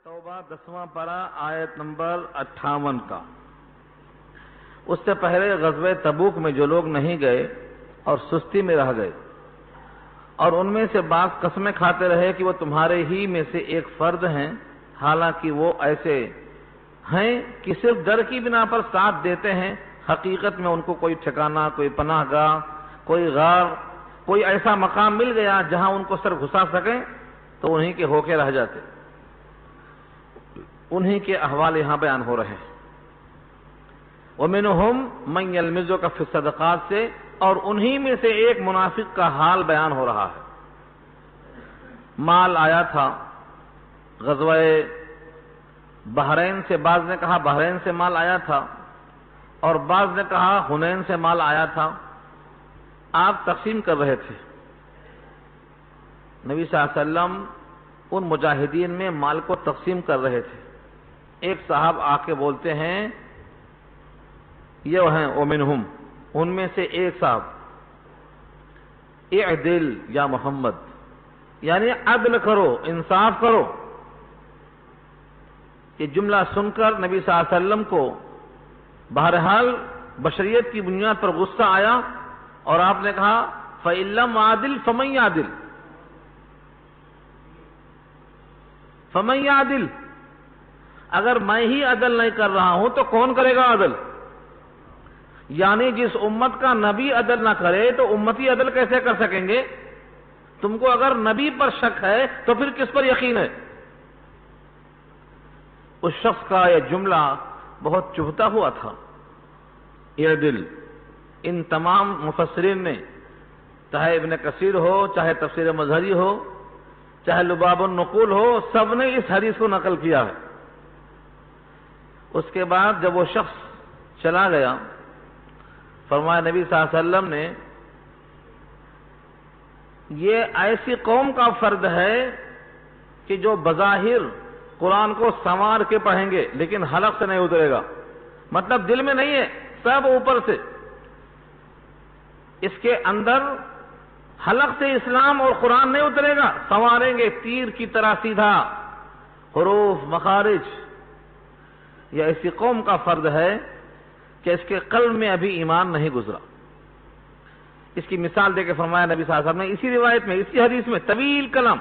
توبہ 10واں پارہ آیت نمبر 58 کا۔ اس سے پہلے غزوہ تبوک میں جو لوگ نہیں گئے اور سستی میں رہ گئے اور ان میں سے بعض قسمیں کھاتے رہے کہ وہ تمہارے ہی میں سے ایک فرد ہیں، حالانکہ وہ ایسے ہیں کہ صرف ڈر کی بنا پر ساتھ دیتے ہیں، حقیقت میں ان کو کوئی ٹھکانہ، کوئی پناہ گاہ، کوئی غار، کوئی ایسا مقام مل گیا جہاں ان کو سر گھسا سکیں تو انہی کے ہو کے رہ جاتے۔ انہی کے احوال یہاں بیان ہو رہے ہیں۔ وَمِنْهُمْ مَنْ يَلْمِزُكَ فِي الصَّدَقَاتِ سے، اور انہی میں سے ایک منافق کا حال بیان ہو رہا ہے۔ مال آیا تھا غزوہ بحرین سے، بعض نے کہا بحرین سے مال آیا تھا اور بعض نے کہا حنین سے مال آیا تھا۔ آپ تقسیم کر رہے تھے، نبی صلی اللہ علیہ وسلم ان مجاہدین میں مال کو تقسیم کر رہے تھے۔ ایک صاحب آ کے بولتے ہیں، یہ ہیں ومنہم، ان میں سے ایک صاحب، اعدل یا محمد، یعنی عدل کرو، انصاف کرو۔ یہ جملہ سن کر نبی صلی اللہ علیہ وسلم کو بہرحال بشریت کی بنیاد پر غصہ آیا اور آپ نے کہا فَإِن لَّمْ عَادِلْ فَمَن يَعْدِلْ، فَمَن يَعْدِلْ، اگر میں ہی عدل نہیں کر رہا ہوں تو کون کرے گا عدل؟ یعنی جس امت کا نبی عدل نہ کرے تو امتی عدل کیسے کر سکیں گے؟ تم کو اگر نبی پر شک ہے تو پھر کس پر یقین ہے؟ اس شخص کا یہ جملہ بہت چبھتا ہوا تھا، یہ دل۔ ان تمام مفسرین نے، چاہے ابن کثیر ہو، چاہے تفسیر مظہری ہو، چاہے لباب النقول ہو، سب نے اس حدیث کو نقل کیا ہے۔ اس کے بعد جب وہ شخص چلا گیا، فرمایا نبی صلی اللہ علیہ وسلم نے، یہ ایسی قوم کا فرد ہے کہ جو بظاہر قرآن کو سنوار کے پڑھیں گے لیکن حلق سے نہیں اترے گا، مطلب دل میں نہیں ہے، سب اوپر سے، اس کے اندر حلق سے اسلام اور قرآن نہیں اترے گا، سنواریں گے تیر کی طرح سیدھا، حروف، مخارج۔ یہ ایسی قوم کا فرد ہے کہ اس کے قلب میں ابھی ایمان نہیں گزرا۔ اس کی مثال دے کے فرمایا نبی صلی اللہ علیہ وسلم نے، اسی روایت میں، اسی حدیث میں، طویل کلام،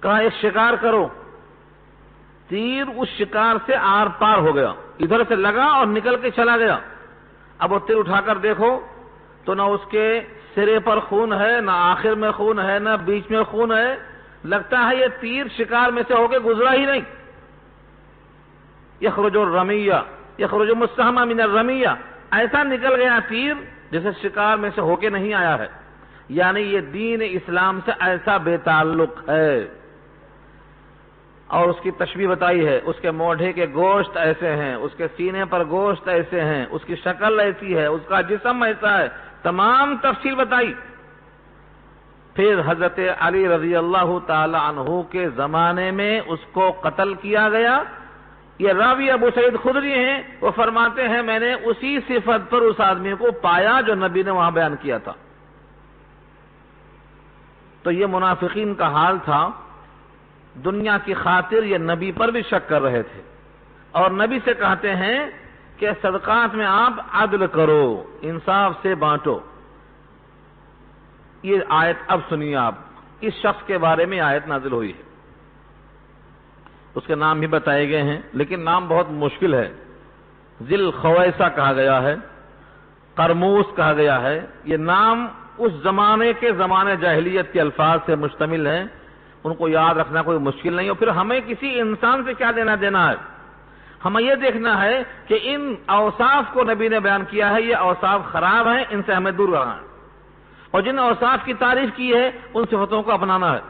کہا ایک شکار کرو، تیر اس شکار سے آر پار ہو گیا، ادھر سے لگا اور نکل کے چلا گیا۔ اب وہ تیر اٹھا کر دیکھو تو نہ اس کے سرے پر خون ہے، نہ آخر میں خون ہے، نہ بیچ میں خون ہے، لگتا ہے یہ تیر شکار میں سے ہو کے گزرا ہی نہیں۔ یخرج الرمیہ، یخرج مستحمہ من الرمیہ، ایسا نکل گیا تیر جیسے شکار میں سے ہو کے نہیں آیا ہے۔ یعنی یہ دین اسلام سے ایسا بے تعلق ہے۔ اور اس کی تشبیہ بتائی ہے، اس کے موڈھے کے گوشت ایسے ہیں، اس کے سینے پر گوشت ایسے ہیں، اس کی شکل ایسی ہے، اس کا جسم ایسا ہے، تمام تفصیل بتائی۔ پھر حضرت علی رضی اللہ تعالی عنہ کے زمانے میں اس کو قتل کیا گیا۔ یہ راوی ابو سعید خدری ہیں، وہ فرماتے ہیں میں نے اسی صفت پر اس آدمی کو پایا جو نبی نے وہاں بیان کیا تھا۔ تو یہ منافقین کا حال تھا، دنیا کی خاطر یہ نبی پر بھی شک کر رہے تھے، اور نبی سے کہتے ہیں کہ صدقات میں آپ عدل کرو، انصاف سے بانٹو۔ یہ آیت اب سنیے آپ، اس شخص کے بارے میں آیت نازل ہوئی ہے، اس کے نام بھی بتائے گئے ہیں لیکن نام بہت مشکل ہے۔ ذی الخویصہ کہا گیا ہے، قرموس کہا گیا ہے۔ یہ نام اس زمانے کے زمانے جاہلیت کے الفاظ سے مشتمل ہیں، ان کو یاد رکھنا کوئی مشکل نہیں۔ اور پھر ہمیں کسی انسان سے کیا دینا دینا ہے؟ ہمیں یہ دیکھنا ہے کہ ان اوصاف کو نبی نے بیان کیا ہے، یہ اوصاف خراب ہیں، ان سے ہمیں دور رہنا ہے، اور جن اوصاف کی تعریف کی ہے ان صفتوں کو اپنانا ہے۔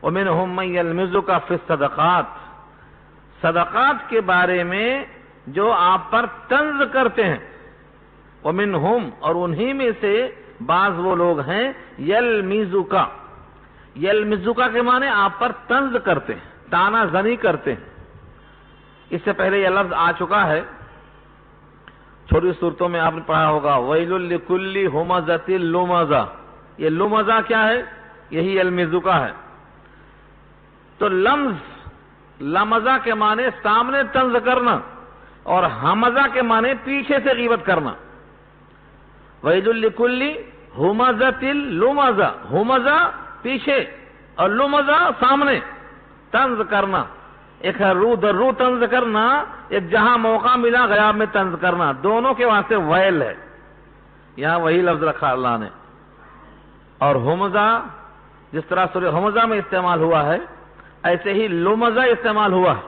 وَمِنْهُمْ مَنْ يَلْمِزُكَ فِي الصَّدَقَاتِ، صدقات کے بارے میں جو آپ پر طنز کرتے ہیں۔ وَمِنْهُمْ، اور انہی میں سے بعض وہ لوگ ہیں، يَلْمِزُكَ، يَلْمِزُكَ کے معنی آپ پر طنز کرتے ہیں، طعنہ زنی کرتے ہیں۔ اس سے پہلے یہ لفظ آ چکا ہے، چھوٹی صورتوں میں آپ نے پڑھا ہوگا، وَيْلٌ لِكُلِّ هُمَزَةٍ لُمَزَةٍ۔ یہ لمزہ کیا ہے؟ یہی يَلْمِزُكَ ہے۔ تو لمز لمزہ کے معنی سامنے طنز کرنا اور ہمزہ کے معنی پیچھے سے غیبت کرنا. وَيْلٌ لِكُلِّ ہُمَزَةٍ لُمَزَةٍ، ہمزہ پیچھے اور لمزہ سامنے طنز کرنا. ایک ہے رو در رو طنز کرنا، ایک جہاں موقع ملا غیاب میں طنز کرنا. دونوں کے واسطے ویل ہے، یہاں وہی لفظ رکھا اللہ نے. اور ہمزہ جس طرح سورہ ہمزہ میں استعمال ہوا ہے ایسے ہی لمزہ استعمال ہوا ہے،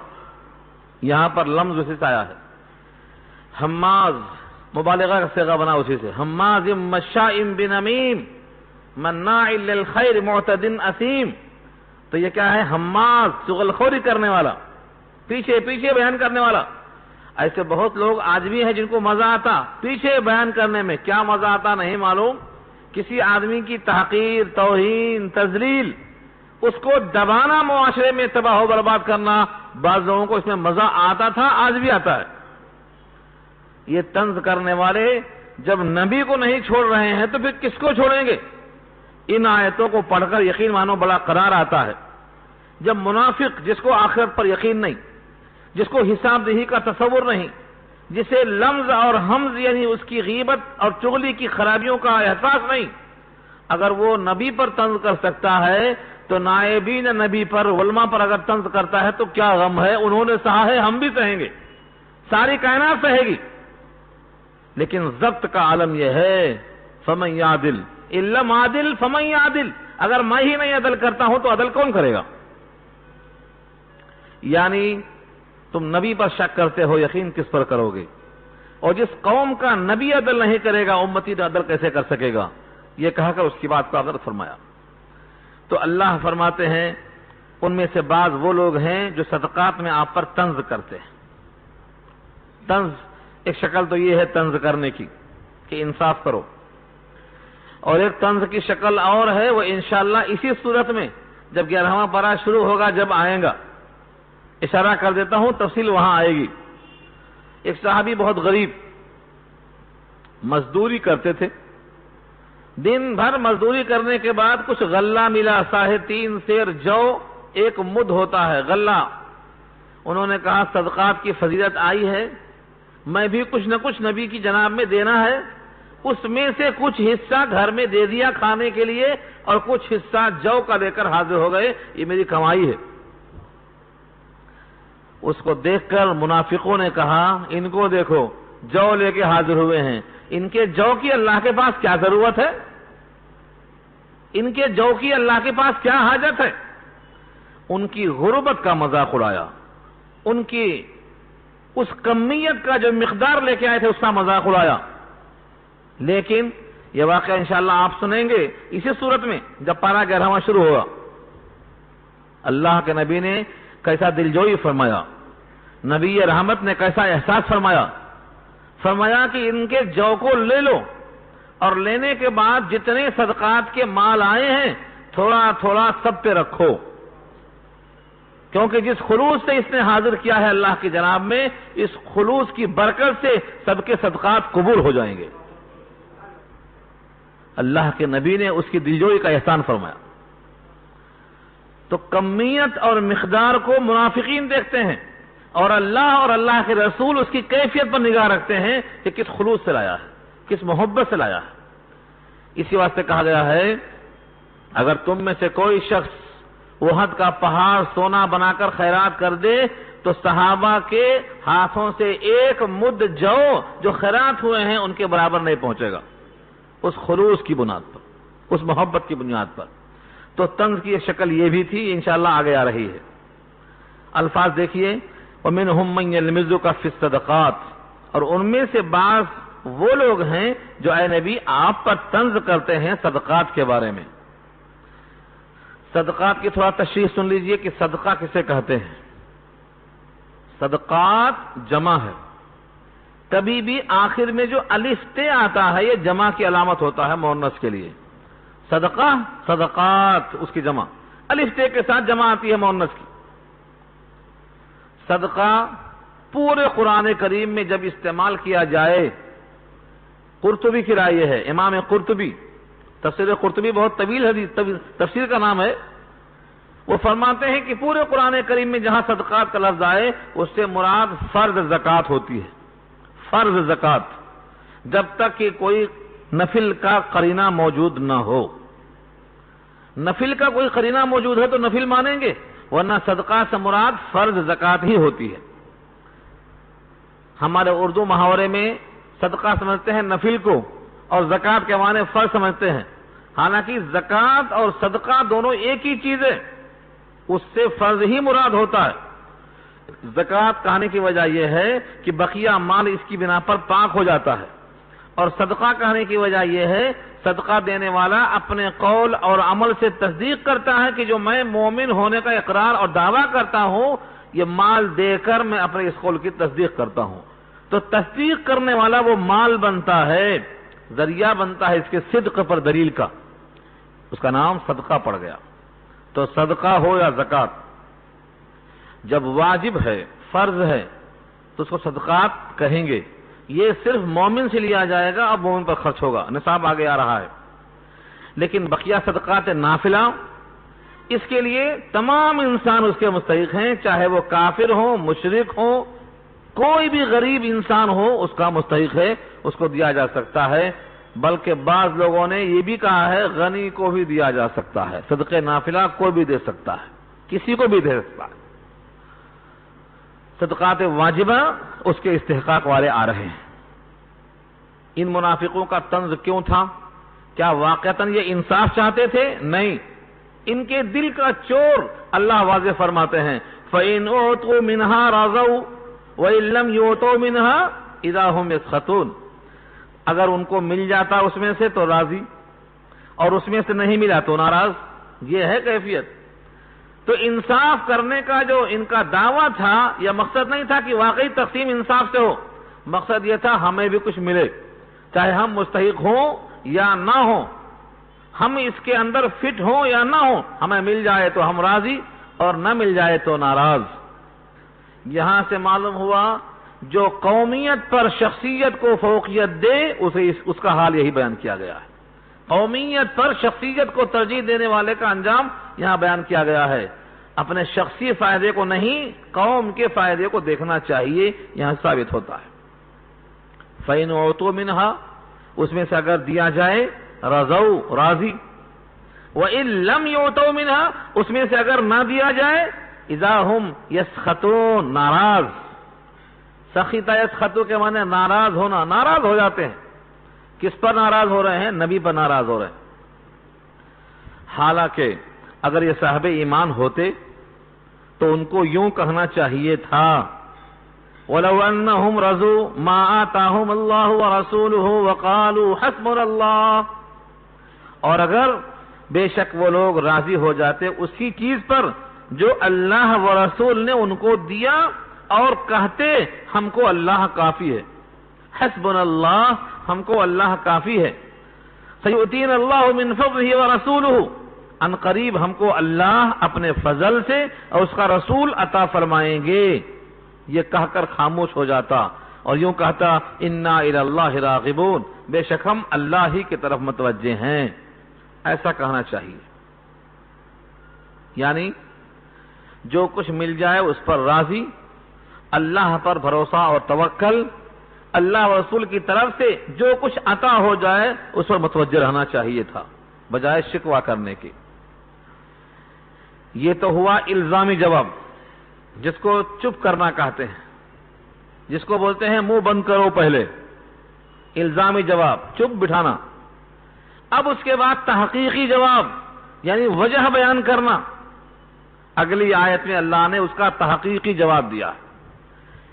یہاں پر لمز اسی سے آیا ہے. حماز مبالغہ کا صیغہ بنا اسی سے. حماز مشاء بنمیم مناع للخیر معتد اثیم. تو یہ کیا ہے؟ حماز، چغل خوری کرنے والا، پیچھے پیچھے بیان کرنے والا. ایسے بہت لوگ آج بھی ہیں جن کو مزہ آتا پیچھے بیان کرنے میں. کیا مزہ آتا نہیں معلوم. کسی آدمی کی تحقیر، توہین، تذلیل، اس کو دبانا، معاشرے میں تباہ و برباد کرنا، بعض لوگوں کو اس میں مزہ آتا تھا، آج بھی آتا ہے. یہ طنز کرنے والے جب نبی کو نہیں چھوڑ رہے ہیں تو پھر کس کو چھوڑیں گے؟ ان آیتوں کو پڑھ کر یقین مانو بڑا قرار آتا ہے. جب منافق جس کو آخرت پر یقین نہیں، جس کو حساب دہی کا تصور نہیں، جسے لمز اور حمز یعنی اس کی غیبت اور چغلی کی خرابیوں کا احساس نہیں، اگر وہ نبی پر طنز کر سکتا ہے تو نائبین نبی پر، علماء پر اگر طنز کرتا ہے تو کیا غم ہے؟ انہوں نے سہا ہے، ہم بھی سہیں گے، ساری کائنات سہے گی. لیکن ضبط کا عالم یہ ہے فمن یعدل ان لم عادل فمن یعدل. اگر میں ہی نہیں عدل کرتا ہوں تو عدل کون کرے گا؟ یعنی تم نبی پر شک کرتے ہو، یقین کس پر کرو گے؟ اور جس قوم کا نبی عدل نہیں کرے گا امتی تو عدل کیسے کر سکے گا؟ یہ کہا کر اس کی بات کو عدل فرمایا. تو اللہ فرماتے ہیں ان میں سے بعض وہ لوگ ہیں جو صدقات میں آپ پر طنز کرتے ہیں. طنز ایک شکل تو یہ ہے طنز کرنے کی کہ انصاف کرو، اور ایک طنز کی شکل اور ہے، وہ انشاءاللہ اسی صورت میں جب 11واں پارہ شروع ہوگا جب آئے گا. اشارہ کر دیتا ہوں، تفصیل وہاں آئے گی. ایک صحابی بہت غریب، مزدوری کرتے تھے. دن بھر مزدوری کرنے کے بعد کچھ غلہ ملا، 3.5 سیر جو، 1 مد ہوتا ہے غلہ. انہوں نے کہا صدقات کی فضیلت آئی ہے، میں بھی کچھ نہ کچھ نبی کی جناب میں دینا ہے. اس میں سے کچھ حصہ گھر میں دے دیا کھانے کے لیے اور کچھ حصہ جو کا لے کر حاضر ہو گئے. یہ میری کمائی ہے. اس کو دیکھ کر منافقوں نے کہا ان کو دیکھو جو لے کے حاضر ہوئے ہیں، ان کے جو کی اللہ کے پاس کیا ضرورت ہے؟ ان کے جو کی اللہ کے پاس کیا حاجت ہے؟ ان کی غربت کا مذاق اڑایا، ان کی اس کمیت کا جو مقدار لے کے آئے تھے اس کا مذاق اڑایا. لیکن یہ واقعہ انشاءاللہ آپ سنیں گے اسی صورت میں جب پارہ 11واں شروع ہوگا. اللہ کے نبی نے کیسا دلجوئی فرمایا، نبی رحمت نے کیسا احساس فرمایا. فرمایا کہ ان کے جو کو لے لو اور لینے کے بعد جتنے صدقات کے مال آئے ہیں تھوڑا تھوڑا سب پہ رکھو، کیونکہ جس خلوص سے اس نے حاضر کیا ہے اللہ کی جناب میں، اس خلوص کی برکت سے سب کے صدقات قبول ہو جائیں گے. اللہ کے نبی نے اس کی دلجوئی کا احسان فرمایا. تو کمیت اور مقدار کو منافقین دیکھتے ہیں اور اللہ اور اللہ کے رسول اس کی کیفیت پر نگاہ رکھتے ہیں کہ کس خلوص سے لایا ہے، کس محبت سے لایا ہے. اسی واسطے کہا گیا ہے اگر تم میں سے کوئی شخص احد کا پہاڑ سونا بنا کر خیرات کر دے تو صحابہ کے ہاتھوں سے 1 مد جو خیرات ہوئے ہیں ان کے برابر نہیں پہنچے گا، اس خلوص کی بنیاد پر، اس محبت کی بنیاد پر. تو طنز کی شکل یہ بھی تھی، انشاءاللہ آگے آ رہی ہے. الفاظ دیکھیے وَمِنْهُمْ مَنْ يَلْمِزُكَ فِي الصَّدَقَاتِ، اور ان میں سے بعض وہ لوگ ہیں جو اے نبی آپ پر طنز کرتے ہیں صدقات کے بارے میں. صدقات کی تھوڑا تشریح سن لیجئے کہ صدقہ کسے کہتے ہیں. صدقات جمع ہے، کبھی بھی آخر میں جو الف تے آتا ہے یہ جمع کی علامت ہوتا ہے مؤنث کے لیے. صدقہ صدقات اس کی جمع، الف تے کے ساتھ جمع آتی ہے مؤنث کی. صدقہ پورے قرآن کریم میں جب استعمال کیا جائے، قرطبی کی رائے ہے، امام قرطبی، تفسیر قرطبی بہت طویل ہے، تفسیر کا نام ہے. وہ فرماتے ہیں کہ پورے قرآن کریم میں جہاں صدقات کا لفظ آئے اس سے مراد فرض زکوٰۃ ہوتی ہے، فرض زکوٰۃ، جب تک کہ کوئی نفل کا قرینہ موجود نہ ہو۔ نفل کا کوئی قرینہ موجود ہے تو نفل مانیں گے، ورنہ صدقہ سے مراد فرض زکوٰۃ ہی ہوتی ہے۔ ہمارے اردو محاورے میں صدقہ سمجھتے ہیں نفل کو، اور زکوٰۃ کے معنی فرض سمجھتے ہیں، حالانکہ زکوٰۃ اور صدقہ دونوں ایک ہی چیز ہے، اس سے فرض ہی مراد ہوتا ہے۔ زکوٰۃ کہنے کی وجہ یہ ہے کہ بقیہ مال اس کی بنا پر پاک ہو جاتا ہے، اور صدقہ کہنے کی وجہ یہ ہے صدقہ دینے والا اپنے قول اور عمل سے تصدیق کرتا ہے کہ جو میں مومن ہونے کا اقرار اور دعویٰ کرتا ہوں، یہ مال دے کر میں اپنے اس قول کی تصدیق کرتا ہوں۔ تو تصدیق کرنے والا وہ مال بنتا ہے، ذریعہ بنتا ہے اس کے صدق پر دلیل کا، اس کا نام صدقہ پڑ گیا۔ تو صدقہ ہو یا زکوٰۃ، جب واجب ہے، فرض ہے، تو اس کو صدقات کہیں گے۔ یہ صرف مومن سے لیا جائے گا، اب مومن پر خرچ ہوگا، نصاب آگے آ رہا ہے۔ لیکن بقیہ صدقات نافلہ، اس کے لیے تمام انسان اس کے مستحق ہیں، چاہے وہ کافر ہو، مشرک ہو، کوئی بھی غریب انسان ہو اس کا مستحق ہے، اس کو دیا جا سکتا ہے۔ بلکہ بعض لوگوں نے یہ بھی کہا ہے غنی کو بھی دیا جا سکتا ہے، صدقہ نافلہ کوئی بھی دے سکتا ہے، کسی کو بھی دے سکتا ہے۔ صدقات واجبہ اس کے استحقاق والے آ رہے ہیں۔ ان منافقوں کا طنز کیوں تھا؟ کیا واقعتاً یہ انصاف چاہتے تھے؟ نہیں، ان کے دل کا چور اللہ واضح فرماتے ہیں فَإِنْ أُعْطُوا مِنْهَا رَضَوْا وَإِنْ لَمْ يُعْطُوا مِنْهَا إِذَا هُمْ يَسْخَطُونَ۔ اگر ان کو مل جاتا اس میں سے تو راضی، اور اس میں سے نہیں ملا تو ناراض۔ یہ ہے کیفیت۔ تو انصاف کرنے کا جو ان کا دعویٰ تھا، یہ مقصد نہیں تھا کہ واقعی تقسیم انصاف سے ہو، مقصد یہ تھا ہمیں بھی کچھ ملے، چاہے ہم مستحق ہوں یا نہ ہوں، ہم اس کے اندر فٹ ہوں یا نہ ہوں، ہمیں مل جائے تو ہم راضی اور نہ مل جائے تو ناراض۔ یہاں سے معلوم ہوا جو قومیت پر شخصیت کو فوقیت دے اسے اس کا حال یہی بیان کیا گیا ہے۔ قومیت پر شخصیت کو ترجیح دینے والے کا انجام یہاں بیان کیا گیا ہے۔ اپنے شخصی فائدے کو نہیں، قوم کے فائدے کو دیکھنا چاہیے، یہاں ثابت ہوتا ہے۔ فَإِنْ أُعْطُوا مِنْهَا، اس میں سے اگر دیا جائے، رضوا، راضی، وَإِنْ لَمْ يُعْطَوْا مِنْهَا، اس میں سے اگر نہ دیا جائے، اِذَا هُمْ يَسْخَطُونَ، ناراض۔ سخط یسخطو کے معنی ناراض ہونا، ناراض ہو جاتے ہیں۔ کس پر ناراض ہو رہے ہیں؟ نبی پر ناراض ہو رہے ہیں۔ حالانکہ اگر یہ صاحب ایمان ہوتے تو ان کو یوں کہنا چاہیے تھا وَلَوْ أَنَّهُمْ رَضُوا مَا آتَاهُمُ اللَّهُ وَرَسُولُهُ وَقَالُوا حَسْبُنَا اللَّهُ، اور اگر بے شک وہ لوگ راضی ہو جاتے اسی چیز پر جو اللہ و رسول نے ان کو دیا، اور کہتے ہم کو اللہ کافی ہے، حسبنا اللہ، ہم کو اللہ کافی ہے، سیؤتینا اللہ من فضلہ ورسولہ، ان قریب ہم کو اللہ اپنے فضل سے اور اس کا رسول عطا فرمائیں گے، یہ کہہ کر خاموش ہو جاتا اور یوں کہتا انا الی اللہ راغبون، بے شک ہم اللہ ہی کی طرف متوجہ ہیں، ایسا کہنا چاہیے۔ یعنی جو کچھ مل جائے اس پر راضی، اللہ پر بھروسہ اور توکل، اللہ و رسول کی طرف سے جو کچھ عطا ہو جائے اس پر متوجہ رہنا چاہیے تھا، بجائے شکوہ کرنے کے۔ یہ تو ہوا الزامی جواب، جس کو چپ کرنا کہتے ہیں، جس کو بولتے ہیں منہ بند کرو پہلے، الزامی جواب، چپ بٹھانا۔ اب اس کے بعد تحقیقی جواب، یعنی وجہ بیان کرنا۔ اگلی آیت میں اللہ نے اس کا تحقیقی جواب دیا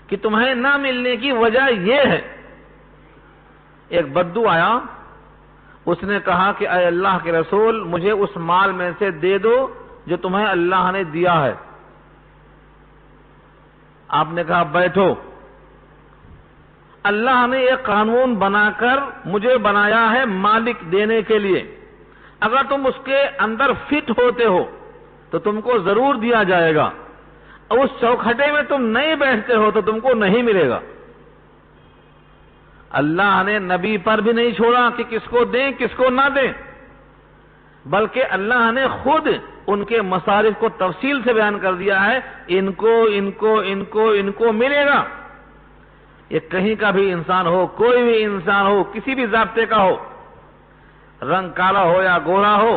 کہ تمہیں نہ ملنے کی وجہ یہ ہے۔ ایک بدو آیا، اس نے کہا کہ اے اللہ کے رسول، مجھے اس مال میں سے دے دو جو تمہیں اللہ نے دیا ہے۔ آپ نے کہا بیٹھو، اللہ نے ایک قانون بنا کر مجھے بنایا ہے مالک دینے کے لیے، اگر تم اس کے اندر فٹ ہوتے ہو تو تم کو ضرور دیا جائے گا، اس چوکھٹے میں تم نہیں بیٹھتے ہو تو تم کو نہیں ملے گا۔ اللہ نے نبی پر بھی نہیں چھوڑا کہ کس کو دیں کس کو نہ دیں، بلکہ اللہ نے خود ان کے مصارف کو تفصیل سے بیان کر دیا ہے، ان کو ملے گا۔ یہ کہیں کا بھی انسان ہو، کوئی بھی انسان ہو، کسی بھی ضابطے کا ہو، رنگ کالا ہو یا گورا ہو،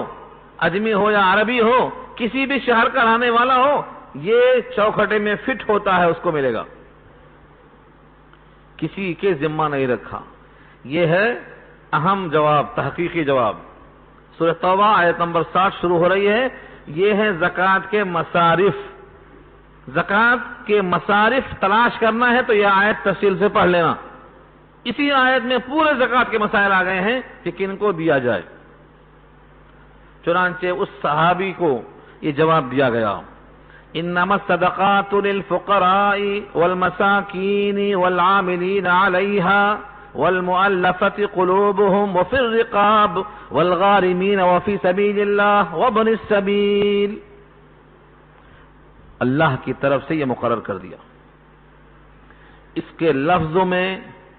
اجمی ہو یا عربی ہو، کسی بھی شہر کا رہنے والا ہو، یہ چوکھٹے میں فٹ ہوتا ہے، اس کو ملے گا، کسی کے ذمہ نہیں رکھا۔ یہ ہے اہم جواب، تحقیقی جواب۔ سورہ توبہ آیت نمبر 60 شروع ہو رہی ہے، یہ ہے زکوٰۃ کے مصارف۔ زکوٰۃ کے مصارف تلاش کرنا ہے تو یہ آیت تفصیل سے پڑھ لینا، اسی آیت میں پورے زکوٰۃ کے مسائل آ گئے ہیں کہ کن کو دیا جائے۔ چنانچہ اس صحابی کو یہ جواب دیا گیا، انما الصدقات للفقراء والمساکین والعاملین علیہا والمؤلفة قلوبهم وفي الرقاب والغارمین وفي سبیل اللہ وابن السبیل۔ اللہ کی طرف سے یہ مقرر کر دیا۔ اس کے لفظوں میں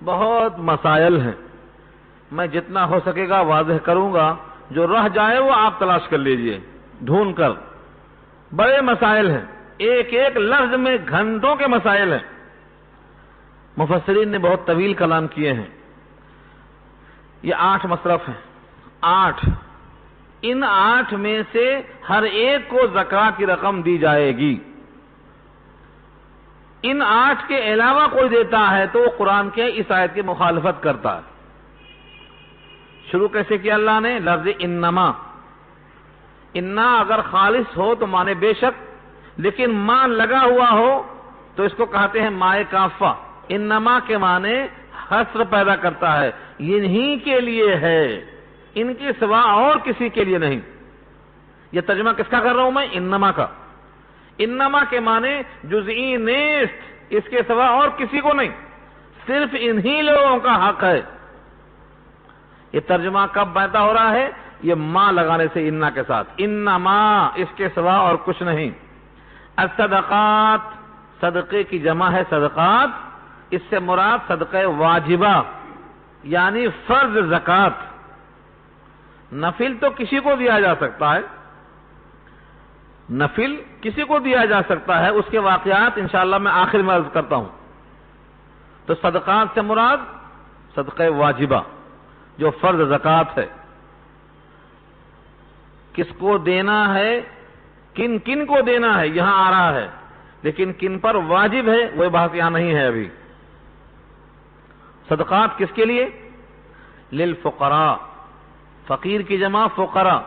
بہت مسائل ہیں، میں جتنا ہو سکے گا واضح کروں گا، جو رہ جائے وہ آپ تلاش کر لیجئے ڈھونڈ کر۔ بڑے مسائل ہیں، ایک ایک لفظ میں گھنٹوں کے مسائل ہیں، مفسرین نے بہت طویل کلام کیے ہیں۔ یہ 8 مصرف ہیں، 8۔ ان 8 میں سے ہر ایک کو زکوٰۃ کی رقم دی جائے گی۔ ان 8 کے علاوہ کوئی دیتا ہے تو وہ قرآن کے اس آیت کی مخالفت کرتا ہے۔ شروع کیسے کیا اللہ نے؟ لفظ انما۔ انا اگر خالص ہو تو مانے بے شک، لیکن ما لگا ہوا ہو تو اس کو کہتے ہیں مائے کافہ۔ انما کے معنی حصر پیدا کرتا ہے، انہی کے لیے ہے، ان کے سوا اور کسی کے لیے نہیں۔ یہ ترجمہ کس کا کر رہا ہوں میں؟ انما کا۔ انما کے معنی جزئی نیست، اس کے سوا اور کسی کو نہیں، صرف انہی لوگوں کا حق ہے۔ یہ ترجمہ کب پیدا ہو رہا ہے؟ یہ ما لگانے سے، انا کے ساتھ، انما، اس کے سوا اور کچھ نہیں۔ الصدقات، صدقے کی جمع ہے صدقات، اس سے مراد صدقہ واجبہ یعنی فرض زکوٰۃ۔ نفل تو کسی کو دیا جا سکتا ہے، نفل کسی کو دیا جا سکتا ہے، اس کے واقعات انشاءاللہ میں آخر میں عرض کرتا ہوں۔ تو صدقات سے مراد صدقہ واجبہ جو فرض زکوٰۃ ہے۔ کس کو دینا ہے، کن کن کو دینا ہے یہاں آ رہا ہے، لیکن کن پر واجب ہے وہ بات یہاں نہیں ہے ابھی۔ صدقات کس کے لیے؟ للفقراء، فقیر کی جمع فقراء،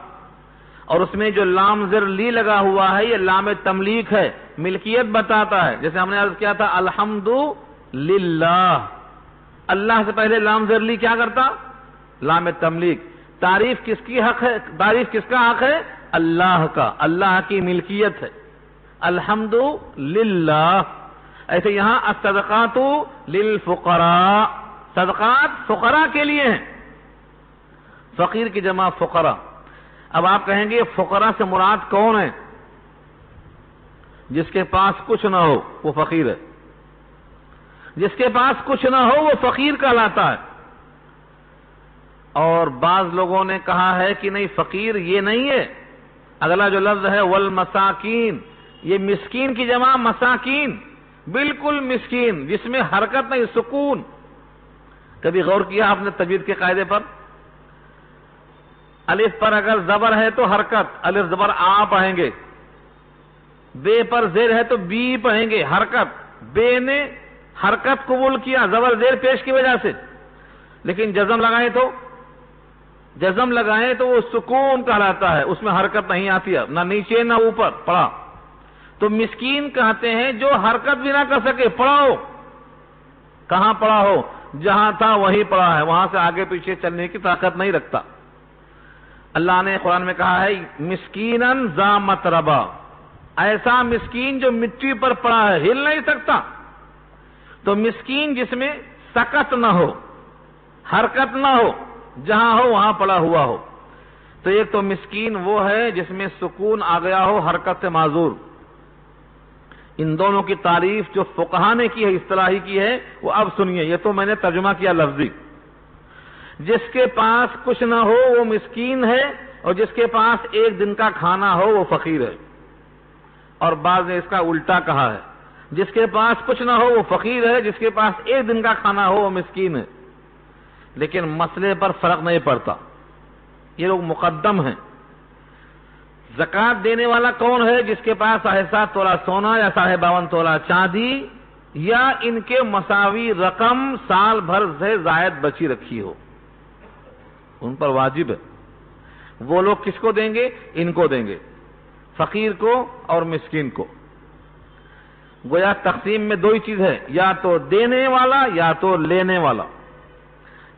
اور اس میں جو لام زر لی لگا ہوا ہے یہ لام تملیک ہے، ملکیت بتاتا ہے۔ جیسے ہم نے عرض کیا تھا الحمد للہ، اللہ سے پہلے لام زر لی کیا کرتا؟ لام تملیک۔ تعریف کس کی حق ہے؟ تعریف کس کا حق ہے؟ اللہ کا، اللہ کی ملکیت ہے، الحمد للہ۔ ایسے یہاں الصدقات للفقراء، صدقات فقراء کے لیے ہیں، فقیر کی جمع فقراء۔ اب آپ کہیں گے فقراء سے مراد کون ہے؟ جس کے پاس کچھ نہ ہو وہ فقیر ہے، جس کے پاس کچھ نہ ہو وہ فقیر کہلاتا ہے۔ اور بعض لوگوں نے کہا ہے کہ نہیں، فقیر یہ نہیں ہے، اگلا جو لفظ ہے والمساکین، یہ مسکین کی جمع مساکین، بالکل مسکین جس میں حرکت نہیں، سکون۔ کبھی غور کیا آپ نے تجوید کے قاعدے پر؟ الف پر اگر زبر ہے تو حرکت، الف زبر آ پڑھیں گے، بے پر زیر ہے تو بی پڑھیں گے، حرکت۔ بے نے حرکت قبول کیا زبر زیر پیش کی وجہ سے، لیکن جزم لگائیں تو وہ سکون کہلاتا ہے، اس میں حرکت نہیں آتی ہے، نہ نیچے نہ اوپر، پڑھا۔ تو مسکین کہتے ہیں جو حرکت بھی نہ کر سکے، پڑھا ہو، کہاں پڑھا ہو؟ جہاں تھا وہیں پڑھا ہے، وہاں سے آگے پیچھے چلنے کی طاقت نہیں رکھتا۔ اللہ نے قرآن میں کہا ہے مسکیناً ذا متربہ، ایسا مسکین جو مٹی پر پڑا ہے، ہل نہیں سکتا۔ تو مسکین جس میں سکت نہ ہو، حرکت نہ ہو، جہاں ہو وہاں پڑا ہوا ہو۔ تو ایک تو مسکین وہ ہے جس میں سکون آ گیا ہو، حرکت سے معذور۔ ان دونوں کی تعریف جو فقہا نے کی ہے، اصطلاحی کی ہے، وہ اب سنیے، یہ تو میں نے ترجمہ کیا لفظی۔ جس کے پاس کچھ نہ ہو وہ مسکین ہے، اور جس کے پاس ایک دن کا کھانا ہو وہ فقیر ہے، اور بعض نے اس کا الٹا کہا ہے، جس کے پاس کچھ نہ ہو وہ فقیر ہے، جس کے پاس ایک دن کا کھانا ہو وہ مسکین ہے۔ لیکن مسئلے پر فرق نہیں پڑتا، یہ لوگ مقدم ہیں۔ زکوٰۃ دینے والا کون ہے؟ جس کے پاس 7.5 تولہ سونا یا 52.5 تولہ چاندی یا ان کے مساوی رقم سال بھر سے زائد بچی رکھی ہو، ان پر واجب ہے۔ وہ لوگ کس کو دیں گے؟ ان کو دیں گے، فقیر کو اور مسکین کو۔ گویا تقسیم میں دو ہی چیز ہے، یا تو دینے والا یا تو لینے والا۔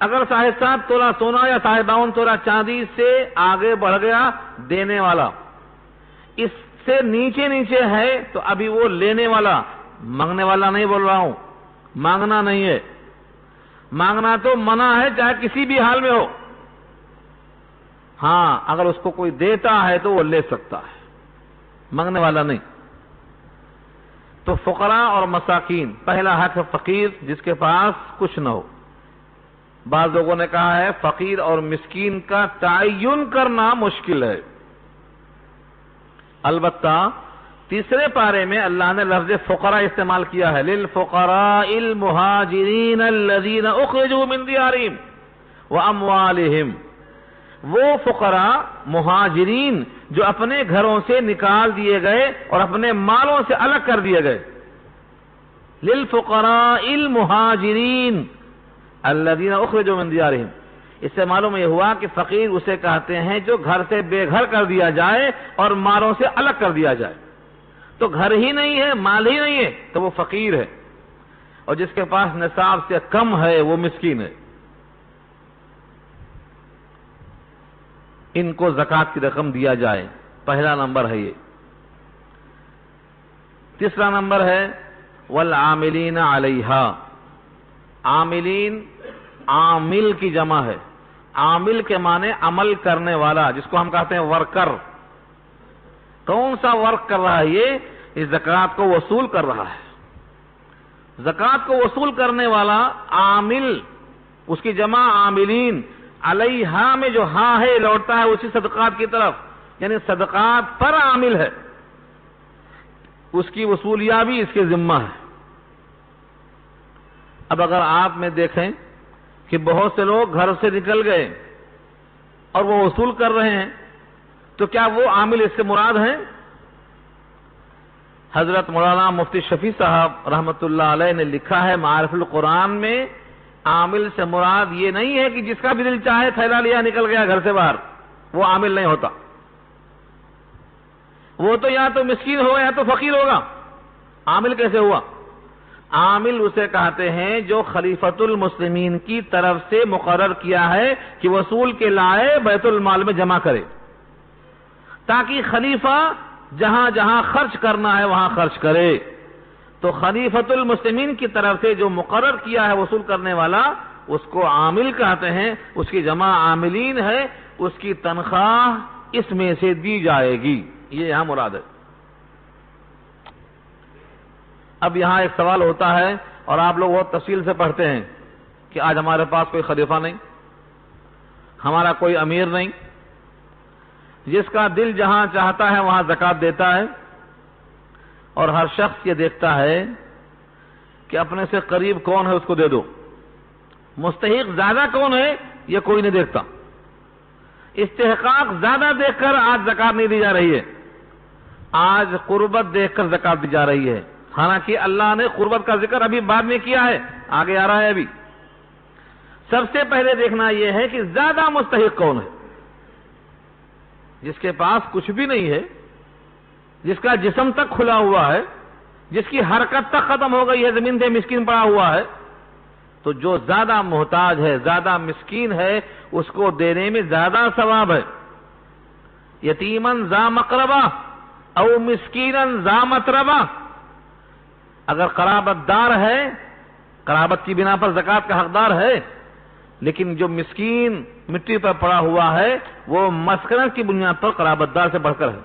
اگر 7.5 تولہ سونا یا 52.5 تولہ چاندی سے آگے بڑھ گیا دینے والا، اس سے نیچے نیچے ہے تو ابھی وہ لینے والا، مانگنے والا نہیں بول رہا ہوں، مانگنا نہیں ہے، مانگنا تو منع ہے چاہے کسی بھی حال میں ہو۔ ہاں اگر اس کو کوئی دیتا ہے تو وہ لے سکتا ہے، مانگنے والا نہیں۔ تو فقراء اور مساکین، پہلا حق ہے فقیر جس کے پاس کچھ نہ ہو۔ بعض لوگوں نے کہا ہے فقیر اور مسکین کا تعین کرنا مشکل ہے۔ البتہ تیسرے پارے میں اللہ نے لفظ فقراء استعمال کیا ہے، للفقراء المہاجرین الذین اخرجوا من دیارہم واموالہم۔ وہ فقراء مہاجرین جو اپنے گھروں سے نکال دیے گئے اور اپنے مالوں سے الگ کر دیے گئے، للفقراء المہاجرین الذین اخرجوا من دیارہم۔ اس سے معلوم یہ ہوا کہ فقیر اسے کہتے ہیں جو گھر سے بے گھر کر دیا جائے اور مالوں سے الگ کر دیا جائے۔ تو گھر ہی نہیں ہے، مال ہی نہیں ہے تو وہ فقیر ہے، اور جس کے پاس نصاب سے کم ہے وہ مسکین ہے۔ ان کو زکوٰۃ کی رقم دیا جائے، پہلا نمبر ہے یہ۔ تیسرا نمبر ہے والعاملین علیہا۔ عاملین، عامل کی جمع ہے، عامل کے معنی عمل کرنے والا، جس کو ہم کہتے ہیں ورکر۔ کون سا ورک کر رہا ہے یہ؟ اس زکوٰۃ کو وصول کر رہا ہے۔ زکوٰۃ کو وصول کرنے والا عامل، اس کی جمع عاملین۔ علیہا میں جو ہاں ہے لوٹتا ہے اسی صدقات کی طرف، یعنی صدقات پر عامل ہے، اس کی وصولیابی اس کے ذمہ ہے۔ اب اگر آپ میں دیکھیں کہ بہت سے لوگ گھر سے نکل گئے اور وہ وصول کر رہے ہیں، تو کیا وہ عامل اس سے مراد ہیں؟ حضرت مولانا مفتی شفیع صاحب رحمۃ اللہ علیہ نے لکھا ہے معارف القرآن میں، عامل سے مراد یہ نہیں ہے کہ جس کا بھی دل چاہے تھیلا لیا نکل گیا گھر سے باہر، وہ عامل نہیں ہوتا۔ وہ تو یا تو مسکین ہوگا یا تو فقیر ہوگا، عامل کیسے ہوا؟ عامل اسے کہتے ہیں جو خلیفۃ المسلمین کی طرف سے مقرر کیا ہے کہ وصول کے لائے بیت المال میں جمع کرے، تاکہ خلیفہ جہاں جہاں خرچ کرنا ہے وہاں خرچ کرے۔ تو خلیفۃ المسلمین کی طرف سے جو مقرر کیا ہے وصول کرنے والا، اس کو عامل کہتے ہیں، اس کی جمع عاملین ہے، اس کی تنخواہ اس میں سے دی جائے گی، یہ یہاں مراد ہے۔ اب یہاں ایک سوال ہوتا ہے، اور آپ لوگ بہت تفصیل سے پڑھتے ہیں کہ آج ہمارے پاس کوئی خلیفہ نہیں، ہمارا کوئی امیر نہیں، جس کا دل جہاں چاہتا ہے وہاں زکوٰۃ دیتا ہے، اور ہر شخص یہ دیکھتا ہے کہ اپنے سے قریب کون ہے اس کو دے دو، مستحق زیادہ کون ہے یہ کوئی نہیں دیکھتا۔ استحقاق زیادہ دیکھ کر آج زکوٰۃ نہیں دی جا رہی ہے، آج قربت دیکھ کر زکوٰۃ دی جا رہی ہے۔ حالانکہ اللہ نے قربت کا ذکر ابھی بعد میں کیا ہے، آگے آ رہا ہے۔ ابھی سب سے پہلے دیکھنا یہ ہے کہ زیادہ مستحق کون ہے۔ جس کے پاس کچھ بھی نہیں ہے، جس کا جسم تک کھلا ہوا ہے، جس کی حرکت تک ختم ہو گئی ہے، زمین پہ مسکین پڑا ہوا ہے، تو جو زیادہ محتاج ہے، زیادہ مسکین ہے، اس کو دینے میں زیادہ ثواب ہے۔ یتیمن ذا مقربہ او مسکینن ذا متربہ، اگر قرابت دار ہے، قرابت کی بنا پر زکوٰۃ کا حقدار ہے، لیکن جو مسکین مٹی پر پڑا ہوا ہے وہ مسکنت کی بنیاد پر قرابت دار سے بڑھ کر ہے،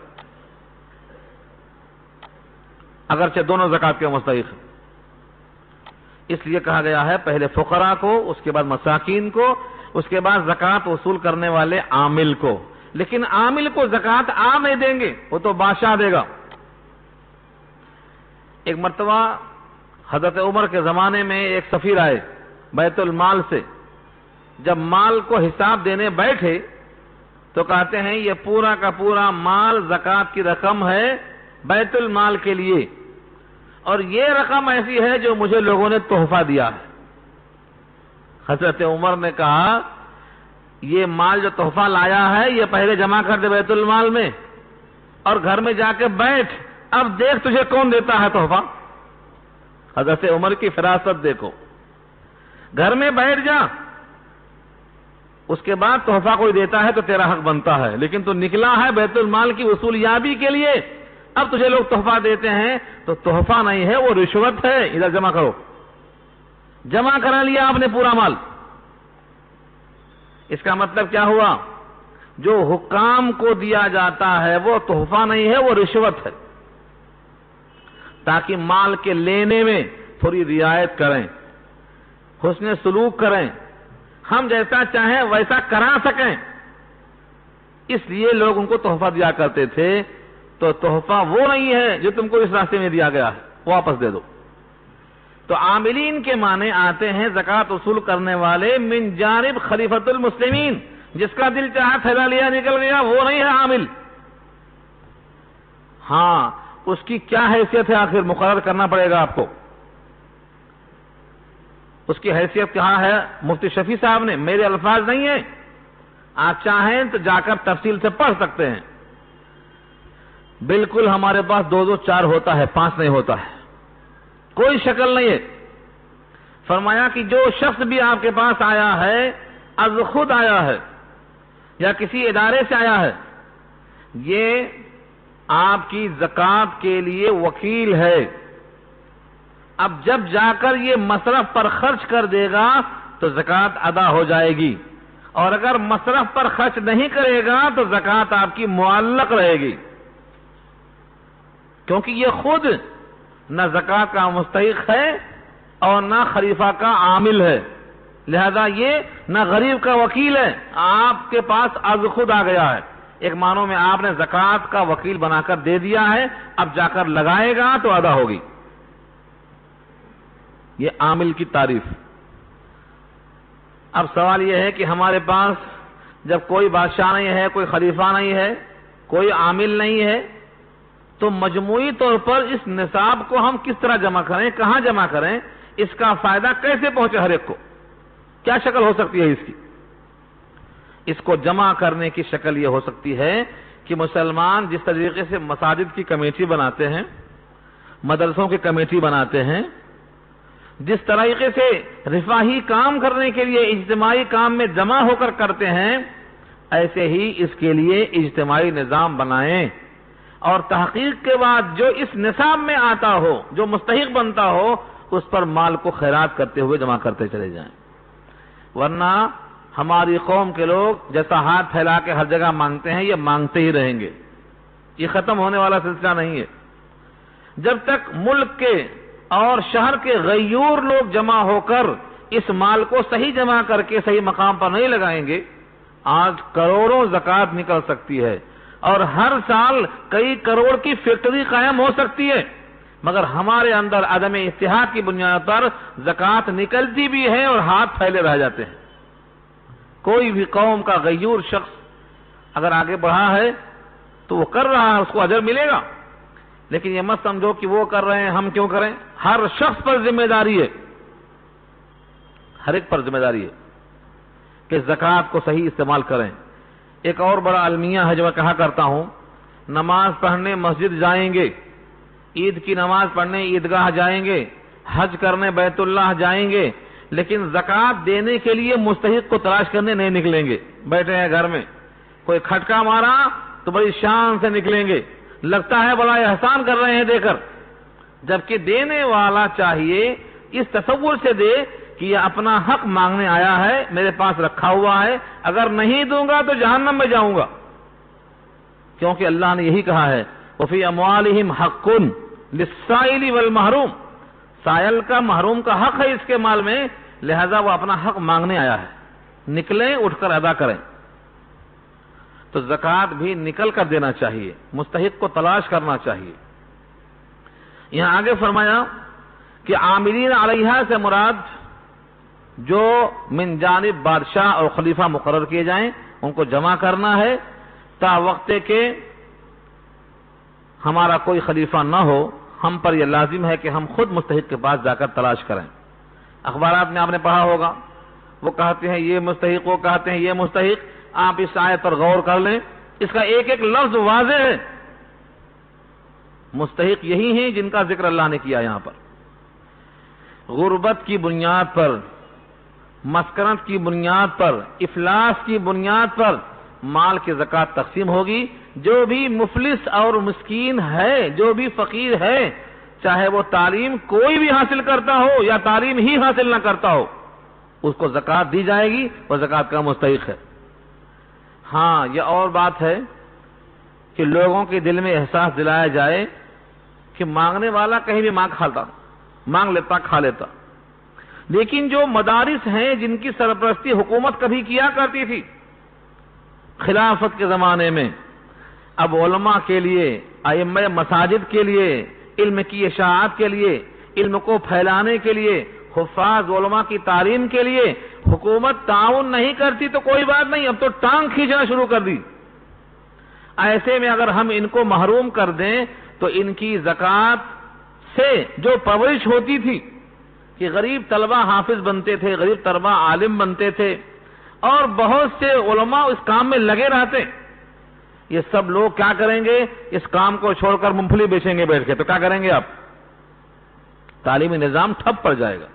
اگرچہ دونوں زکوٰۃ کے مستحق ہیں۔ اس لیے کہا گیا ہے پہلے فقراء کو، اس کے بعد مساکین کو، اس کے بعد زکوٰۃ وصول کرنے والے عامل کو۔ لیکن عامل کو زکوٰۃ عام نہیں دیں گے، وہ تو بادشاہ دے گا۔ ایک مرتبہ حضرت عمر کے زمانے میں ایک سفیر آئے بیت المال سے، جب مال کو حساب دینے بیٹھے تو کہتے ہیں یہ پورا کا پورا مال زکوٰۃ کی رقم ہے بیت المال کے لیے، اور یہ رقم ایسی ہے جو مجھے لوگوں نے تحفہ دیا ہے۔ حضرت عمر نے کہا یہ مال جو تحفہ لایا ہے یہ پہلے جمع کر دے بیت المال میں، اور گھر میں جا کے بیٹھ، اب دیکھ تجھے کون دیتا ہے تحفہ۔ حضرت عمر کی فراست دیکھو، گھر میں بیٹھ جا، اس کے بعد تحفہ کوئی دیتا ہے تو تیرا حق بنتا ہے، لیکن تو نکلا ہے بیت المال کی وصول یابی کے لیے، اب تجھے لوگ تحفہ دیتے ہیں تو تحفہ نہیں ہے، وہ رشوت ہے، ادھر جمع کرو۔ جمع کرا لیا آپ نے پورا مال۔ اس کا مطلب کیا ہوا؟ جو حکام کو دیا جاتا ہے وہ تحفہ نہیں ہے، وہ رشوت ہے، تاکہ مال کے لینے میں تھوڑی رعایت کریں، حسن سلوک کریں، ہم جیسا چاہیں ویسا کرا سکیں، اس لیے لوگ ان کو تحفہ دیا کرتے تھے۔ تو تحفہ وہ نہیں ہے جو تم کو اس راستے میں دیا گیا ہے، واپس دے دو۔ تو عاملین کے معنی آتے ہیں زکوٰۃ وصول کرنے والے من جانب خلیفۃ المسلمین، جس کا دل چاہا تھیلا لیا نکل گیا، وہ نہیں ہے عامل۔ ہاں، اس کی کیا حیثیت ہے آخر مقرر کرنا پڑے گا آپ کو۔ اس کی حیثیت کہاں ہے؟ مفتی شفیع صاحب نے، میرے الفاظ نہیں ہیں، آپ چاہیں تو جا کر تفصیل سے پڑھ سکتے ہیں۔ بالکل ہمارے پاس 2 4 ہوتا ہے، 5 نہیں ہوتا ہے، کوئی شکل نہیں ہے۔ فرمایا کہ جو شخص بھی آپ کے پاس آیا ہے، از خود آیا ہے یا کسی ادارے سے آیا ہے، یہ آپ کی زکوٰۃ کے لیے وکیل ہے۔ اب جب جا کر یہ مصرف پر خرچ کر دے گا تو زکوٰۃ ادا ہو جائے گی، اور اگر مصرف پر خرچ نہیں کرے گا تو زکوٰۃ آپ کی معلق رہے گی، کیونکہ یہ خود نہ زکوٰۃ کا مستحق ہے اور نہ خلیفہ کا عامل ہے، لہذا یہ نہ غریب کا وکیل ہے، آپ کے پاس از خود آ گیا ہے۔ ایک معنوں میں آپ نے زکوٰۃ کا وکیل بنا کر دے دیا ہے، اب جا کر لگائے گا تو ادا ہوگی۔ یہ عامل کی تعریف۔ اب سوال یہ ہے کہ ہمارے پاس جب کوئی بادشاہ نہیں ہے، کوئی خلیفہ نہیں ہے، کوئی عامل نہیں ہے، تو مجموعی طور پر اس نصاب کو ہم کس طرح جمع کریں، کہاں جمع کریں، اس کا فائدہ کیسے پہنچے ہر ایک کو، کیا شکل ہو سکتی ہے اس کی؟ اس کو جمع کرنے کی شکل یہ ہو سکتی ہے کہ مسلمان جس طریقے سے مساجد کی کمیٹی بناتے ہیں، مدرسوں کی کمیٹی بناتے ہیں، جس طریقے سے رفاہی کام کرنے کے لیے اجتماعی کام میں جمع ہو کر کرتے ہیں، ایسے ہی اس کے لیے اجتماعی نظام بنائیں، اور تحقیق کے بعد جو اس نصاب میں آتا ہو، جو مستحق بنتا ہو، اس پر مال کو خیرات کرتے ہوئے جمع کرتے چلے جائیں۔ ورنہ ہماری قوم کے لوگ جیسا ہاتھ پھیلا کے ہر جگہ مانگتے ہیں، یہ مانگتے ہی رہیں گے، یہ ختم ہونے والا سلسلہ نہیں ہے۔ جب تک ملک کے اور شہر کے غیور لوگ جمع ہو کر اس مال کو صحیح جمع کر کے صحیح مقام پر نہیں لگائیں گے، آج کروڑوں زکوٰۃ نکل سکتی ہے اور ہر سال کئی کروڑ کی فیکٹری قائم ہو سکتی ہے، مگر ہمارے اندر عدم اتحاد کی بنیاد پر زکوٰۃ نکلتی بھی ہے اور ہاتھ پھیلے رہ جاتے ہیں۔ کوئی بھی قوم کا غیور شخص اگر آگے بڑھا ہے تو وہ کر رہا ہے، اس کو اجر ملے گا، لیکن یہ مت سمجھو کہ وہ کر رہے ہیں ہم کیوں کریں۔ ہر شخص پر ذمہ داری ہے، ہر ایک پر ذمہ داری ہے کہ زکوٰۃ کو صحیح استعمال کریں۔ ایک اور بڑا المیہ ہے جو میں کہا کرتا ہوں، نماز پڑھنے مسجد جائیں گے، عید کی نماز پڑھنے عیدگاہ جائیں گے، حج کرنے بیت اللہ جائیں گے، لیکن زکوٰۃ دینے کے لیے مستحق کو تلاش کرنے نہیں نکلیں گے۔ بیٹھے ہیں گھر میں، کوئی کھٹکا مارا تو بڑی شان سے نکلیں گے، لگتا ہے بڑا احسان کر رہے ہیں دے کر، جبکہ دینے والا چاہیے اس تصور سے دے کہ یہ اپنا حق مانگنے آیا ہے، میرے پاس رکھا ہوا ہے، اگر نہیں دوں گا تو جہنم میں جاؤں گا، کیونکہ اللہ نے یہی کہا ہے وَفِي أَمْوَالِهِمْ حَقٌّ لِلسَّائِلِ وَالْمَحْرُومِ، سائل کا محروم کا حق ہے اس کے مال میں، لہذا وہ اپنا حق مانگنے آیا ہے، نکلیں اٹھ کر ادا کریں۔ تو زکوٰۃ بھی نکل کر دینا چاہیے، مستحق کو تلاش کرنا چاہیے۔ یہاں آگے فرمایا کہ عاملین علیہا سے مراد جو من جانب بادشاہ اور خلیفہ مقرر کیے جائیں ان کو جمع کرنا ہے، تا وقت کہ ہمارا کوئی خلیفہ نہ ہو ہم پر یہ لازم ہے کہ ہم خود مستحق کے پاس جا کر تلاش کریں۔ اخبارات میں آپ نے پڑھا ہوگا، وہ کہتے ہیں یہ مستحق، وہ کہتے ہیں یہ مستحق۔ آپ اس آیت پر غور کر لیں، اس کا ایک ایک لفظ واضح ہے، مستحق یہی ہیں جن کا ذکر اللہ نے کیا یہاں پر۔ غربت کی بنیاد پر، مسکنت کی بنیاد پر، افلاس کی بنیاد پر مال کی زکوٰۃ تقسیم ہوگی۔ جو بھی مفلس اور مسکین ہے، جو بھی فقیر ہے، چاہے وہ تعلیم کوئی بھی حاصل کرتا ہو یا تعلیم ہی حاصل نہ کرتا ہو، اس کو زکوٰۃ دی جائے گی، وہ زکوٰۃ کا مستحق ہے۔ ہاں یہ اور بات ہے کہ لوگوں کے دل میں احساس دلایا جائے کہ مانگنے والا کہیں بھی مانگ لیتا کھا لیتا، لیکن جو مدارس ہیں جن کی سرپرستی حکومت کبھی کیا کرتی تھی خلافت کے زمانے میں، اب علماء کے لیے، ائمہ مساجد کے لیے، علم کی اشاعت کے لیے، علم کو پھیلانے کے لیے، حفاظ علماء کی تعلیم کے لیے حکومت تعاون نہیں کرتی تو کوئی بات نہیں، اب تو ٹانگ کھینچنا شروع کر دی۔ ایسے میں اگر ہم ان کو محروم کر دیں تو ان کی زکوٰۃ سے جو پرورش ہوتی تھی کہ غریب طلبہ حافظ بنتے تھے، غریب طلبہ عالم بنتے تھے، اور بہت سے علماء اس کام میں لگے رہتے، یہ سب لوگ کیا کریں گے؟ اس کام کو چھوڑ کر مونگ پھلی بیچیں گے بیٹھ کے، تو کیا کریں گے آپ؟ تعلیمی نظام ٹھپ پڑ جائے گا۔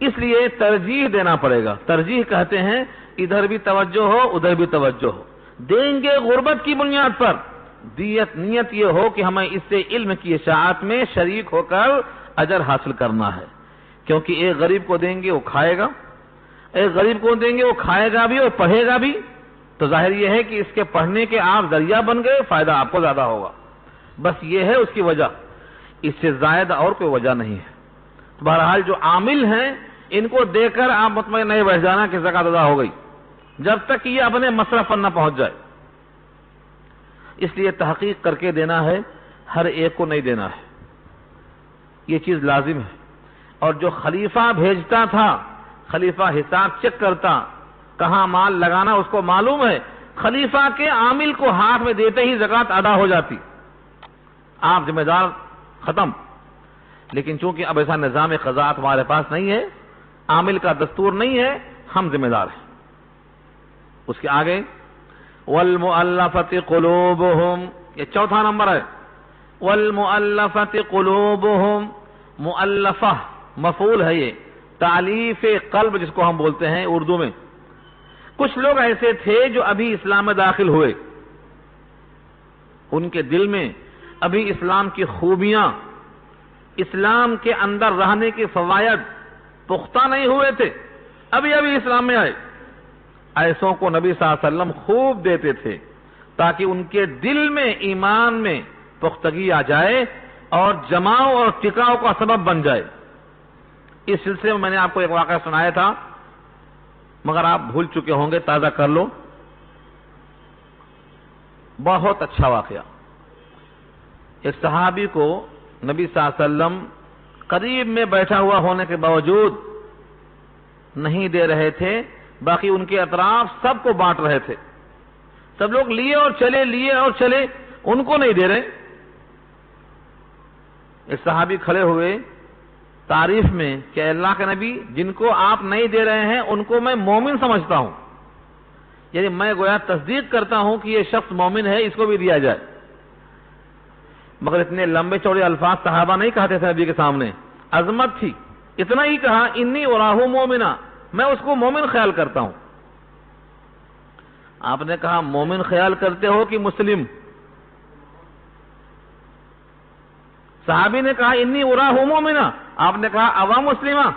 اس لیے ترجیح دینا پڑے گا۔ ترجیح کہتے ہیں ادھر بھی توجہ ہو ادھر بھی توجہ ہو، دیں گے غربت کی بنیاد پر، نیت یہ ہو کہ ہمیں اس سے علم کی اشاعت میں شریک ہو کر اجر حاصل کرنا ہے، کیونکہ ایک غریب کو دیں گے وہ کھائے گا، ایک غریب کو دیں گے وہ کھائے گا بھی اور پڑھے گا بھی، تو ظاہر یہ ہے کہ اس کے پڑھنے کے آپ ذریعہ بن گئے، فائدہ آپ کو زیادہ ہوگا۔ بس یہ ہے اس کی وجہ، اس سے زائد اور کوئی وجہ نہیں ہے۔ بہرحال جو عامل ہیں ان کو دے کر آپ مطمئن نہیں بیٹھ جانا کہ زکوٰۃ ادا ہو گئی، جب تک یہ اپنے مصرف پر نہ پہنچ جائے۔ اس لیے تحقیق کر کے دینا ہے، ہر ایک کو نہیں دینا ہے، یہ چیز لازم ہے۔ اور جو خلیفہ بھیجتا تھا، خلیفہ حساب چیک کرتا، کہاں مال لگانا اس کو معلوم ہے، خلیفہ کے عامل کو ہاتھ میں دیتے ہی زکوٰۃ ادا ہو جاتی، آپ ذمہ دار ختم۔ لیکن چونکہ اب ایسا نظام قضاءت ہمارے پاس نہیں ہے، عامل کا دستور نہیں ہے، ہم ذمہ دار ہیں۔ اس کے آگے والمؤلفۃ قلوبہم، یہ چوتھا نمبر ہے، والمؤلفۃ قلوبہم، مؤلفہ مفعول ہے یہ، تالیف قلب جس کو ہم بولتے ہیں اردو میں۔ کچھ لوگ ایسے تھے جو ابھی اسلام میں داخل ہوئے، ان کے دل میں ابھی اسلام کی خوبیاں، اسلام کے اندر رہنے کے فوائد پختہ نہیں ہوئے تھے، ابھی اسلام میں آئے، ایسوں کو نبی صلی اللہ علیہ وسلم خوب دیتے تھے تاکہ ان کے دل میں ایمان میں پختگی آ جائے اور جماؤ اور ٹکاؤ کا سبب بن جائے۔ اس سلسلے میں نے آپ کو ایک واقعہ سنایا تھا، مگر آپ بھول چکے ہوں گے، تازہ کر لو، بہت اچھا واقعہ۔ ایک صحابی کو نبی صلی اللہ علیہ وسلم قریب میں بیٹھا ہوا ہونے کے باوجود نہیں دے رہے تھے، باقی ان کے اطراف سب کو بانٹ رہے تھے، سب لوگ لیے اور چلے، ان کو نہیں دے رہے۔ ایک صحابی کھڑے ہوئے تعریف میں کہ اللہ کے نبی، جن کو آپ نہیں دے رہے ہیں ان کو میں مومن سمجھتا ہوں، یعنی میں گویا تصدیق کرتا ہوں کہ یہ شخص مومن ہے، اس کو بھی دیا جائے۔ مگر اتنے لمبے چوڑے الفاظ صحابہ نہیں کہتے تھے نبی کے سامنے، عظمت تھی، اتنا ہی کہا انی اراہ مومنا، میں اس کو مومن خیال کرتا ہوں۔ آپ نے کہا مومن خیال کرتے ہو کہ مسلم؟ صحابی نے کہا انی اراہ مومنا، آپ نے کہا عوام مسلمہ،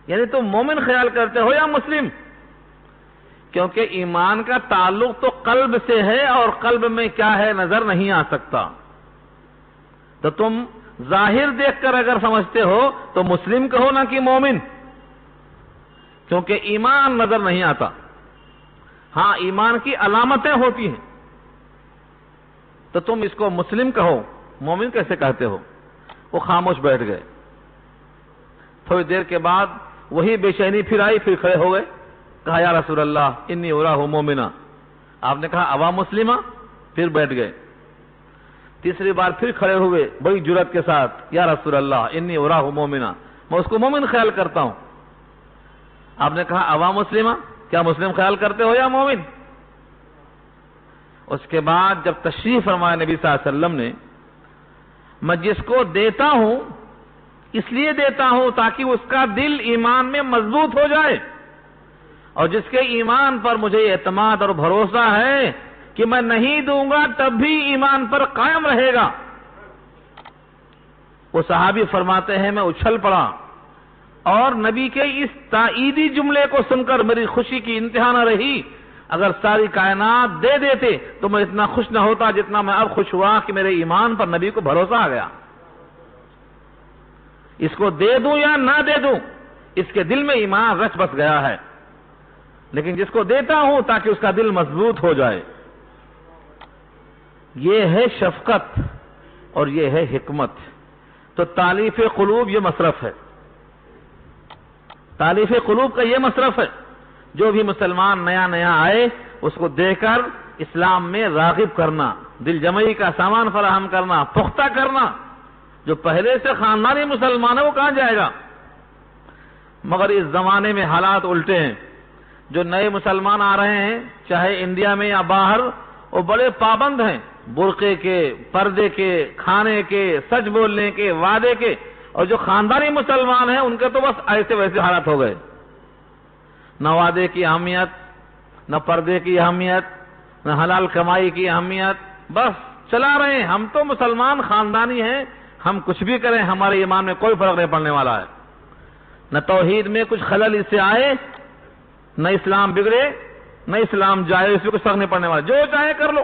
یعنی تم مومن خیال کرتے ہو یا مسلم؟ کیونکہ ایمان کا تعلق تو قلب سے ہے، اور قلب میں کیا ہے نظر نہیں آ سکتا، تو تم ظاہر دیکھ کر اگر سمجھتے ہو تو مسلم کہو نہ کہ مومن، کیونکہ ایمان نظر نہیں آتا۔ ہاں ایمان کی علامتیں ہوتی ہیں، تو تم اس کو مسلم کہو، مومن کیسے کہتے ہو؟ وہ خاموش بیٹھ گئے۔ تھوڑی دیر کے بعد وہی بے چینی پھر آئی، پھر کھڑے ہو گئے، کہا یا رسول اللہ انی اراہ مومنا۔ آپ نے کہا اوا مسلمہ، پھر بیٹھ گئے۔ تیسری بار پھر کھڑے ہوئے بڑی جرأت کے ساتھ، یا رسول اللہ انی اراہ مومنا، میں اس کو مومن خیال کرتا ہوں۔ آپ نے کہا اوا مسلمہ، کیا مسلم خیال کرتے ہو یا مومن؟ اس کے بعد جب تشریف فرمایا نبی صلی اللہ علیہ وسلم نے، میں جس کو دیتا ہوں اس لیے دیتا ہوں تاکہ اس کا دل ایمان میں مضبوط ہو جائے، اور جس کے ایمان پر مجھے اعتماد اور بھروسہ ہے کہ میں نہیں دوں گا تب بھی ایمان پر قائم رہے گا۔ وہ صحابی فرماتے ہیں میں اچھل پڑا، اور نبی کے اس تائیدی جملے کو سن کر میری خوشی کی انتہا نہ رہی۔ اگر ساری کائنات دے دیتے تو میں اتنا خوش نہ ہوتا جتنا میں اب خوش ہوا کہ میرے ایمان پر نبی کو بھروسہ آ گیا۔ اس کو دے دوں یا نہ دے دوں، اس کے دل میں ایمان رچ بس گیا ہے، لیکن جس کو دیتا ہوں تاکہ اس کا دل مضبوط ہو جائے۔ یہ ہے شفقت اور یہ ہے حکمت۔ تو تالیف قلوب یہ مصرف ہے، تالیف قلوب کا یہ مصرف ہے۔ جو بھی مسلمان نیا نیا آئے اس کو دے کر اسلام میں راغب کرنا، دل جمعی کا سامان فراہم کرنا، پختہ کرنا۔ جو پہلے سے خاندانی مسلمان ہے وہ کہاں جائے گا؟ مگر اس زمانے میں حالات الٹے ہیں۔ جو نئے مسلمان آ رہے ہیں چاہے انڈیا میں یا باہر، وہ بڑے پابند ہیں برقعے کے، پردے کے، کھانے کے، سچ بولنے کے، وعدے کے، اور جو خاندانی مسلمان ہیں ان کے تو بس ایسے ویسے حالات ہو گئے۔ نہ وعدے کی اہمیت، نہ پردے کی اہمیت، نہ حلال کمائی کی اہمیت، بس چلا رہے ہیں۔ ہم تو مسلمان خاندانی ہیں، ہم کچھ بھی کریں ہمارے ایمان میں کوئی فرق نہیں پڑنے والا ہے۔ نہ توحید میں کچھ خلل اس سے آئے، نہ اسلام بگڑے، نہ اسلام جائے، اس میں کچھ فرق نہیں پڑنے والا، جو چاہے کر لو۔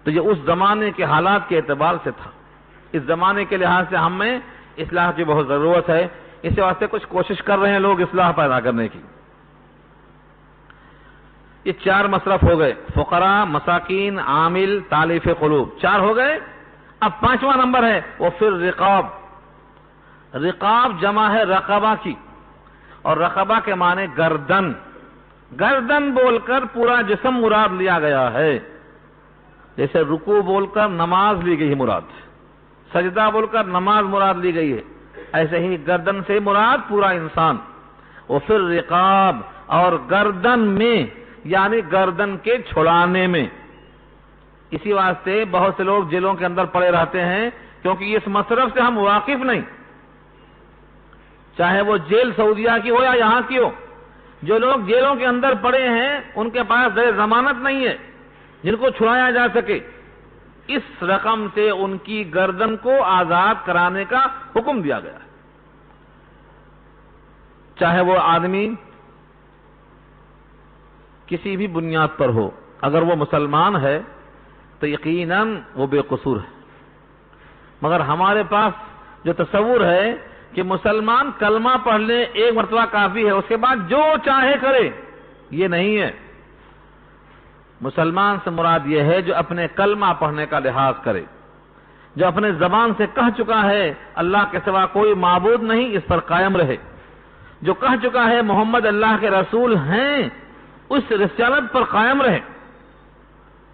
تو یہ اس زمانے کے حالات کے اعتبار سے تھا۔ اس زمانے کے لحاظ سے ہمیں اصلاح کی بہت ضرورت ہے، اس واسطے کچھ کوشش کر رہے ہیں لوگ اصلاح پیدا کرنے کی۔ یہ چار مصرف ہو گئے، فقراء، مساکین، عامل، تالیف قلوب، چار ہو گئے۔ اب پانچواں نمبر ہے وہ پھر رقاب۔ رقاب جمع ہے رقبہ کی، اور رقبہ کے معنی گردن۔ گردن بول کر پورا جسم مراد لیا گیا ہے، جیسے رکوع بول کر نماز لی گئی ہے مراد، سجدہ بول کر نماز مراد لی گئی ہے، ایسے ہی گردن سے مراد پورا انسان۔ وہ پھر رقاب، اور گردن میں یعنی گردن کے چھڑانے میں۔ اسی واسطے بہت سے لوگ جیلوں کے اندر پڑے رہتے ہیں کیونکہ اس مصرف سے ہم واقف نہیں، چاہے وہ جیل سعودیہ کی ہو یا یہاں کی ہو۔ جو لوگ جیلوں کے اندر پڑے ہیں ان کے پاس زیر ضمانت نہیں ہے جن کو چھڑایا جا سکے، اس رقم سے ان کی گردن کو آزاد کرانے کا حکم دیا گیا ہے۔ چاہے وہ آدمی کسی بھی بنیاد پر ہو، اگر وہ مسلمان ہے تو یقیناً وہ بے قصور ہے۔ مگر ہمارے پاس جو تصور ہے کہ مسلمان کلمہ پڑھ لے ایک مرتبہ کافی ہے، اس کے بعد جو چاہے کرے، یہ نہیں ہے۔ مسلمان سے مراد یہ ہے جو اپنے کلمہ پڑھنے کا لحاظ کرے، جو اپنے زبان سے کہہ چکا ہے اللہ کے سوا کوئی معبود نہیں، اس پر قائم رہے، جو کہہ چکا ہے محمد اللہ کے رسول ہیں، اس رسالت پر قائم رہے،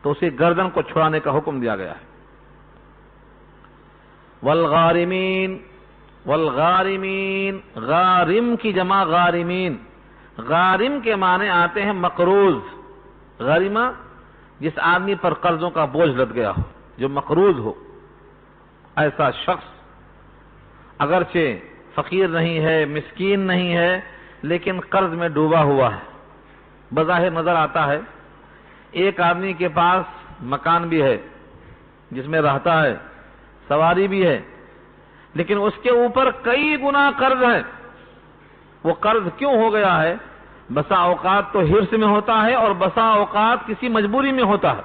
تو اسے گردن کو چھڑانے کا حکم دیا گیا ہے۔ والغارمین، والغارمین، غارم کی جمع غارمین۔ غارم کے معنی آتے ہیں مقروض۔ غارمہ جس آدمی پر قرضوں کا بوجھ لد گیا ہو، جو مقروض ہو، ایسا شخص اگرچہ فقیر نہیں ہے، مسکین نہیں ہے، لیکن قرض میں ڈوبا ہوا ہے۔ بظاہر نظر آتا ہے ایک آدمی کے پاس مکان بھی ہے جس میں رہتا ہے، سواری بھی ہے، لیکن اس کے اوپر کئی گنا قرض ہے۔ وہ قرض کیوں ہو گیا ہے؟ بسا اوقات تو حرص میں ہوتا ہے اور بسا اوقات کسی مجبوری میں ہوتا ہے۔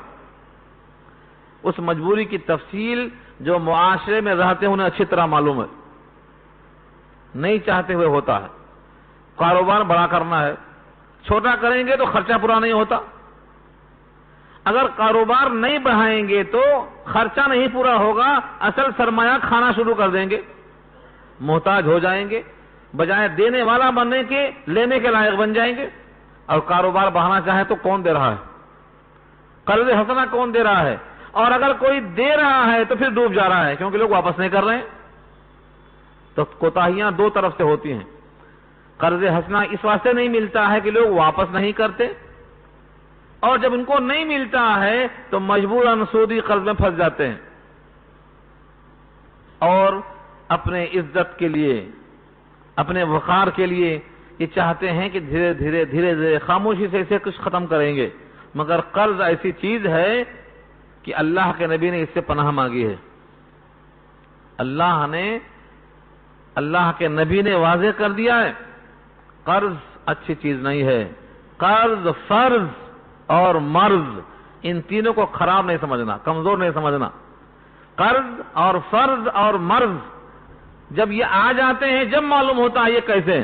اس مجبوری کی تفصیل جو معاشرے میں رہتے ہیں انہیں اچھی طرح معلوم ہے، نہیں چاہتے ہوئے ہوتا ہے۔ کاروبار بڑا کرنا ہے، چھوٹا کریں گے تو خرچہ پورا نہیں ہوتا، اگر کاروبار نہیں بڑھائیں گے تو خرچہ نہیں پورا ہوگا، اصل سرمایہ کھانا شروع کر دیں گے، محتاج ہو جائیں گے، بجائے دینے والا بننے کے لینے کے لائق بن جائیں گے۔ اور کاروبار بڑھانا چاہے تو کون دے رہا ہے؟ قرض حسنہ کون دے رہا ہے؟ اور اگر کوئی دے رہا ہے تو پھر ڈوب جا رہا ہے، کیونکہ لوگ واپس نہیں کر رہے ہیں۔ تو کوتاہیاں دو طرف سے ہوتی ہیں۔ قرض حسنہ اس واسطے نہیں ملتا ہے کہ لوگ واپس نہیں کرتے، اور جب ان کو نہیں ملتا ہے تو مجبوراً سودی قرض میں پھنس جاتے ہیں، اور اپنے عزت کے لیے، اپنے وقار کے لیے یہ چاہتے ہیں کہ دھیرے دھیرے خاموشی سے اسے کچھ ختم کریں گے، مگر قرض ایسی چیز ہے کہ اللہ کے نبی نے اس سے پناہ مانگی ہے۔ اللہ کے نبی نے واضح کر دیا ہے، قرض اچھی چیز نہیں ہے۔ قرض، فرض اور مرض، ان تینوں کو خراب نہیں سمجھنا، کمزور نہیں سمجھنا۔ قرض اور فرض اور مرض جب یہ آ جاتے ہیں، جب معلوم ہوتا ہے یہ کیسے،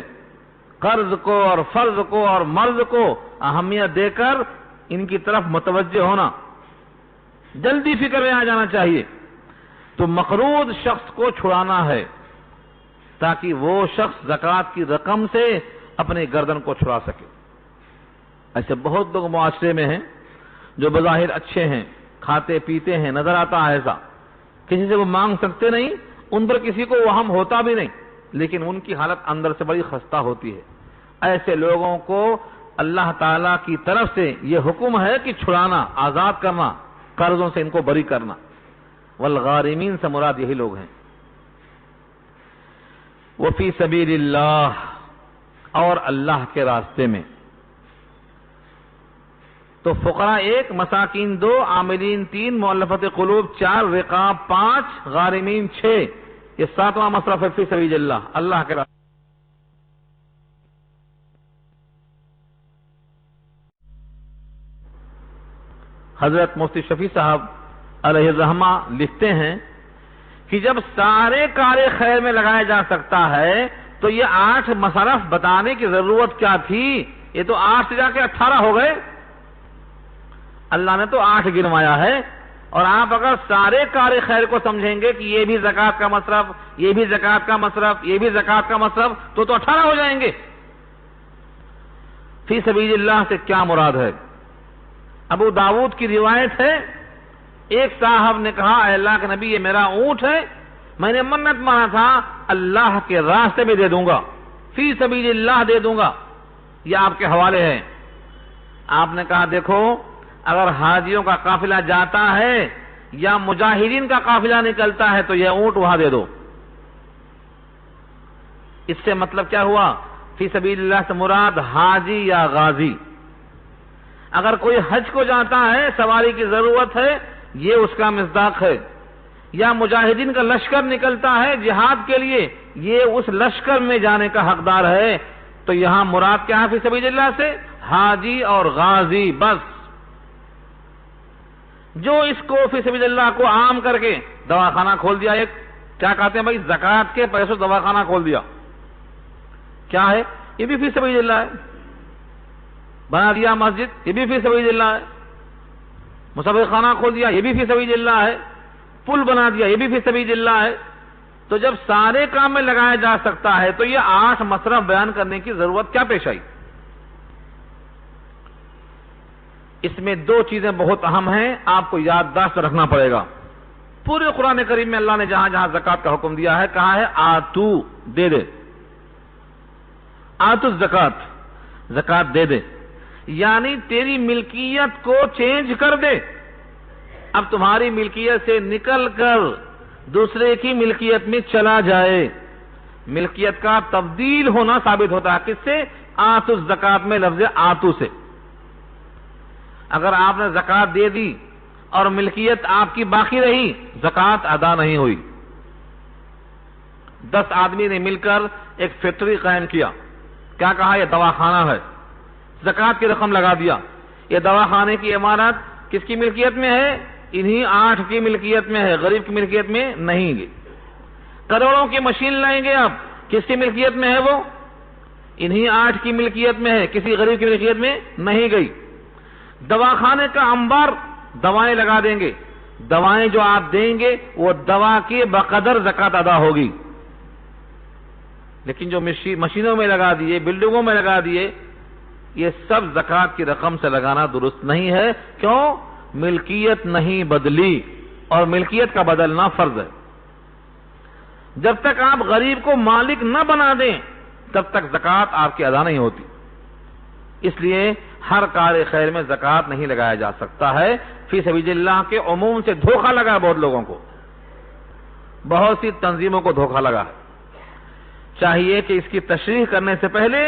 قرض کو اور فرض کو اور مرض کو اہمیت دے کر ان کی طرف متوجہ ہونا، جلدی فکر میں آ جانا چاہیے۔ تو مقروض شخص کو چھڑانا ہے تاکہ وہ شخص زکوٰۃ کی رقم سے اپنے گردن کو چھڑا سکے۔ ایسے بہت لوگ معاشرے میں ہیں جو بظاہر اچھے ہیں، کھاتے پیتے ہیں، نظر آتا ہے ایسا، کسی سے وہ مانگ سکتے نہیں، ان پر کسی کو وہم ہوتا بھی نہیں، لیکن ان کی حالت اندر سے بڑی خستہ ہوتی ہے۔ ایسے لوگوں کو اللہ تعالیٰ کی طرف سے یہ حکم ہے کہ چھڑانا، آزاد کرنا، قرضوں سے ان کو بری کرنا۔ والغارمین سے مراد یہی لوگ ہیں۔ وفی سبیل اللہ، اور اللہ کے راستے میں۔ تو فقراء 1، مساکین 2، عاملین 3، مؤلفت قلوب 4، رقاب 5، غارمین 6، یہ 7واں مصرف ہے فی سبیل اللہ، اللہ کے راستے۔ حضرت مفتی شفیع صاحب علیہ الرحمہ لکھتے ہیں کہ جب سارے کار خیر میں لگایا جا سکتا ہے تو یہ 8 مصرف بتانے کی ضرورت کیا تھی؟ یہ تو 8 سے جا کے 18 ہو گئے۔ اللہ نے تو 8 گنوایا ہے، اور آپ اگر سارے کار خیر کو سمجھیں گے کہ یہ بھی زکوٰۃ کا مصرف، یہ بھی زکوٰۃ کا مصرف، یہ بھی زکوٰۃ کا مصرف، تو 18 ہو جائیں گے۔ فی سبیل اللہ سے کیا مراد ہے؟ ابو داؤد کی روایت ہے، ایک صاحب نے کہا، اے اللہ کے نبی، یہ میرا اونٹ ہے، میں نے منت مانا تھا اللہ کے راستے میں دے دوں گا، فی سبیل اللہ دے دوں گا، یہ آپ کے حوالے ہے۔ آپ نے کہا دیکھو، اگر حاجیوں کا قافلہ جاتا ہے یا مجاہدین کا قافلہ نکلتا ہے تو یہ اونٹ وہاں دے دو۔ اس سے مطلب کیا ہوا؟ فی سبیل اللہ سے مراد حاجی یا غازی۔ اگر کوئی حج کو جاتا ہے، سواری کی ضرورت ہے، یہ اس کا مصداق ہے، یا مجاہدین کا لشکر نکلتا ہے جہاد کے لیے، یہ اس لشکر میں جانے کا حقدار ہے۔ تو یہاں مراد کیا ہے فی سبیل اللہ سے؟ حاجی اور غازی، بس۔ جو اس کو فی سبیل اللہ کو عام کر کے دواخانہ کھول دیا، ایک کیا کہتے ہیں بھائی، زکوٰۃ کے پیسوں دواخانہ کھول دیا، کیا ہے؟ یہ بھی فی سبیل اللہ ہے۔ بنا دیا مسجد، یہ بھی فی سبیل اللہ ہے۔ مسابقہ خانہ کھول دیا، یہ بھی فی سبیل اللہ ہے۔ پل بنا دیا، یہ بھی فی سبیل اللہ ہے۔ تو جب سارے کام میں لگایا جا سکتا ہے تو یہ 8 مصرف بیان کرنے کی ضرورت کیا پیش آئی؟ اس میں 2 چیزیں بہت اہم ہیں، آپ کو یادداشت رکھنا پڑے گا۔ پورے قرآن کریم میں اللہ نے جہاں جہاں زکوٰۃ کا حکم دیا ہے، کہا ہے آتو، دے دے، آتو الزکوٰۃ، زکوٰۃ دے دے، یعنی تیری ملکیت کو چینج کر دے، اب تمہاری ملکیت سے نکل کر دوسرے کی ملکیت میں چلا جائے۔ ملکیت کا تبدیل ہونا ثابت ہوتا ہے کس سے؟ آتو الزکوٰۃ میں لفظ آتو سے۔ اگر آپ نے زکوٰۃ دے دی اور ملکیت آپ کی باقی رہی، زکوٰۃ ادا نہیں ہوئی۔ 10 آدمی نے مل کر ایک فیکٹری قائم کیا، کیا کہا؟ یہ دواخانہ ہے، زکوٰۃ کی رقم لگا دیا۔ یہ دواخانے کی عمارت کس کی ملکیت میں ہے؟ انہی 8 کی ملکیت میں ہے، غریب کی ملکیت میں نہیں گی۔ کروڑوں کی مشین لائیں گے آپ، کس کی ملکیت میں ہے وہ؟ انہی 8 کی ملکیت میں ہے، کسی غریب کی ملکیت میں نہیں گئی۔ دواخانے کا انبار دوائیں لگا دیں گے، دوائیں جو آپ دیں گے وہ دوا کی بقدر زکوٰۃ ادا ہوگی، لیکن جو مشینوں میں لگا دیے، بلڈنگوں میں لگا دیے، یہ سب زکوٰۃ کی رقم سے لگانا درست نہیں ہے۔ کیوں؟ ملکیت نہیں بدلی، اور ملکیت کا بدلنا فرض ہے۔ جب تک آپ غریب کو مالک نہ بنا دیں تب تک زکوٰۃ آپ کی ادا نہیں ہوتی۔ اس لیے ہر کار خیر میں زکوٰۃ نہیں لگایا جا سکتا ہے۔ فی سبیل اللہ کے عموم سے دھوکہ لگا بہت لوگوں کو، بہت سی تنظیموں کو دھوکہ لگا ہے۔ چاہیے کہ اس کی تشریح کرنے سے پہلے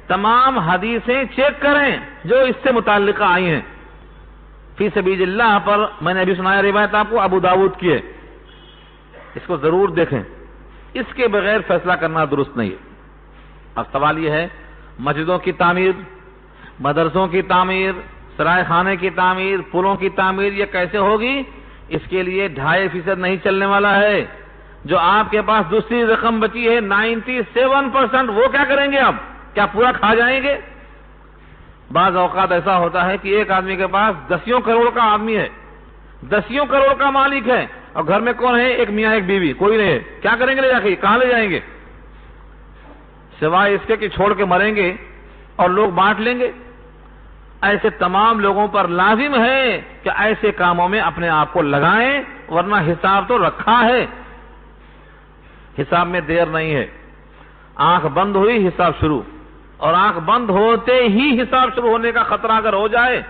تمام حدیثیں چیک کریں جو اس سے متعلقہ آئی ہیں۔ فی سبیل اللہ پر میں نے ابھی سنایا روایت آپ کو ابو داؤد کی ہے، اس کو ضرور دیکھیں، اس کے بغیر فیصلہ کرنا درست نہیں ہے۔ اب سوال یہ ہے، مسجدوں کی تعمیر، مدرسوں کی تعمیر، سرائے خانے کی تعمیر، پلوں کی تعمیر یہ کیسے ہوگی؟ اس کے لیے 2.5% نہیں چلنے والا ہے۔ جو آپ کے پاس دوسری رقم بچی ہے 97%، وہ کیا کریں گے؟ اب کیا پورا کھا جائیں گے؟ بعض اوقات ایسا ہوتا ہے کہ ایک آدمی کے پاس 10 کروڑ کا آدمی ہے، 10 کروڑ کا مالک ہے، اور گھر میں کون ہے؟ ایک میاں ایک بیوی، کوئی نہیں ہے۔ کیا کریں گے لے جا کے؟ کہاں لے جائیں گے؟ سوائے اس کے کہ چھوڑ کے مریں گے اور لوگ بانٹ لیں گے۔ ایسے تمام لوگوں پر لازم ہے کہ ایسے کاموں میں اپنے آپ کو لگائیں، ورنہ حساب تو رکھا ہے، حساب میں دیر نہیں ہے۔ آنکھ بند ہوئی حساب شروع، اور آنکھ بند ہوتے ہی حساب شروع ہونے کا خطرہ اگر ہو جائے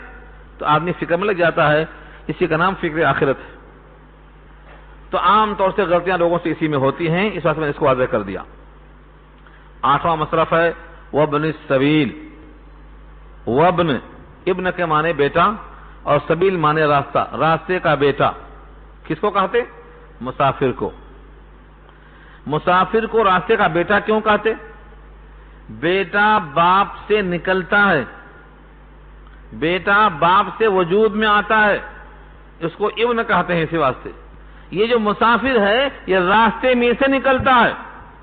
تو آدمی فکر میں لگ جاتا ہے۔ اسی کا نام فکر آخرت ہے۔ تو عام طور سے غلطیاں لوگوں سے اسی میں ہوتی ہیں، اس وقت میں نے اس کو واضح کر دیا۔ 8واں مصرف ہے وابن السبیل۔ وابن، ابن کے معنی بیٹا، اور سبیل معنی راستہ، راستے کا بیٹا۔ کس کو کہتے؟ مسافر کو۔ مسافر کو راستے کا بیٹا کیوں کہتے؟ بیٹا باپ سے نکلتا ہے، بیٹا باپ سے وجود میں آتا ہے، اس کو ابن کہتے ہیں اسی واسطے۔ یہ جو مسافر ہے یہ راستے میں سے نکلتا ہے،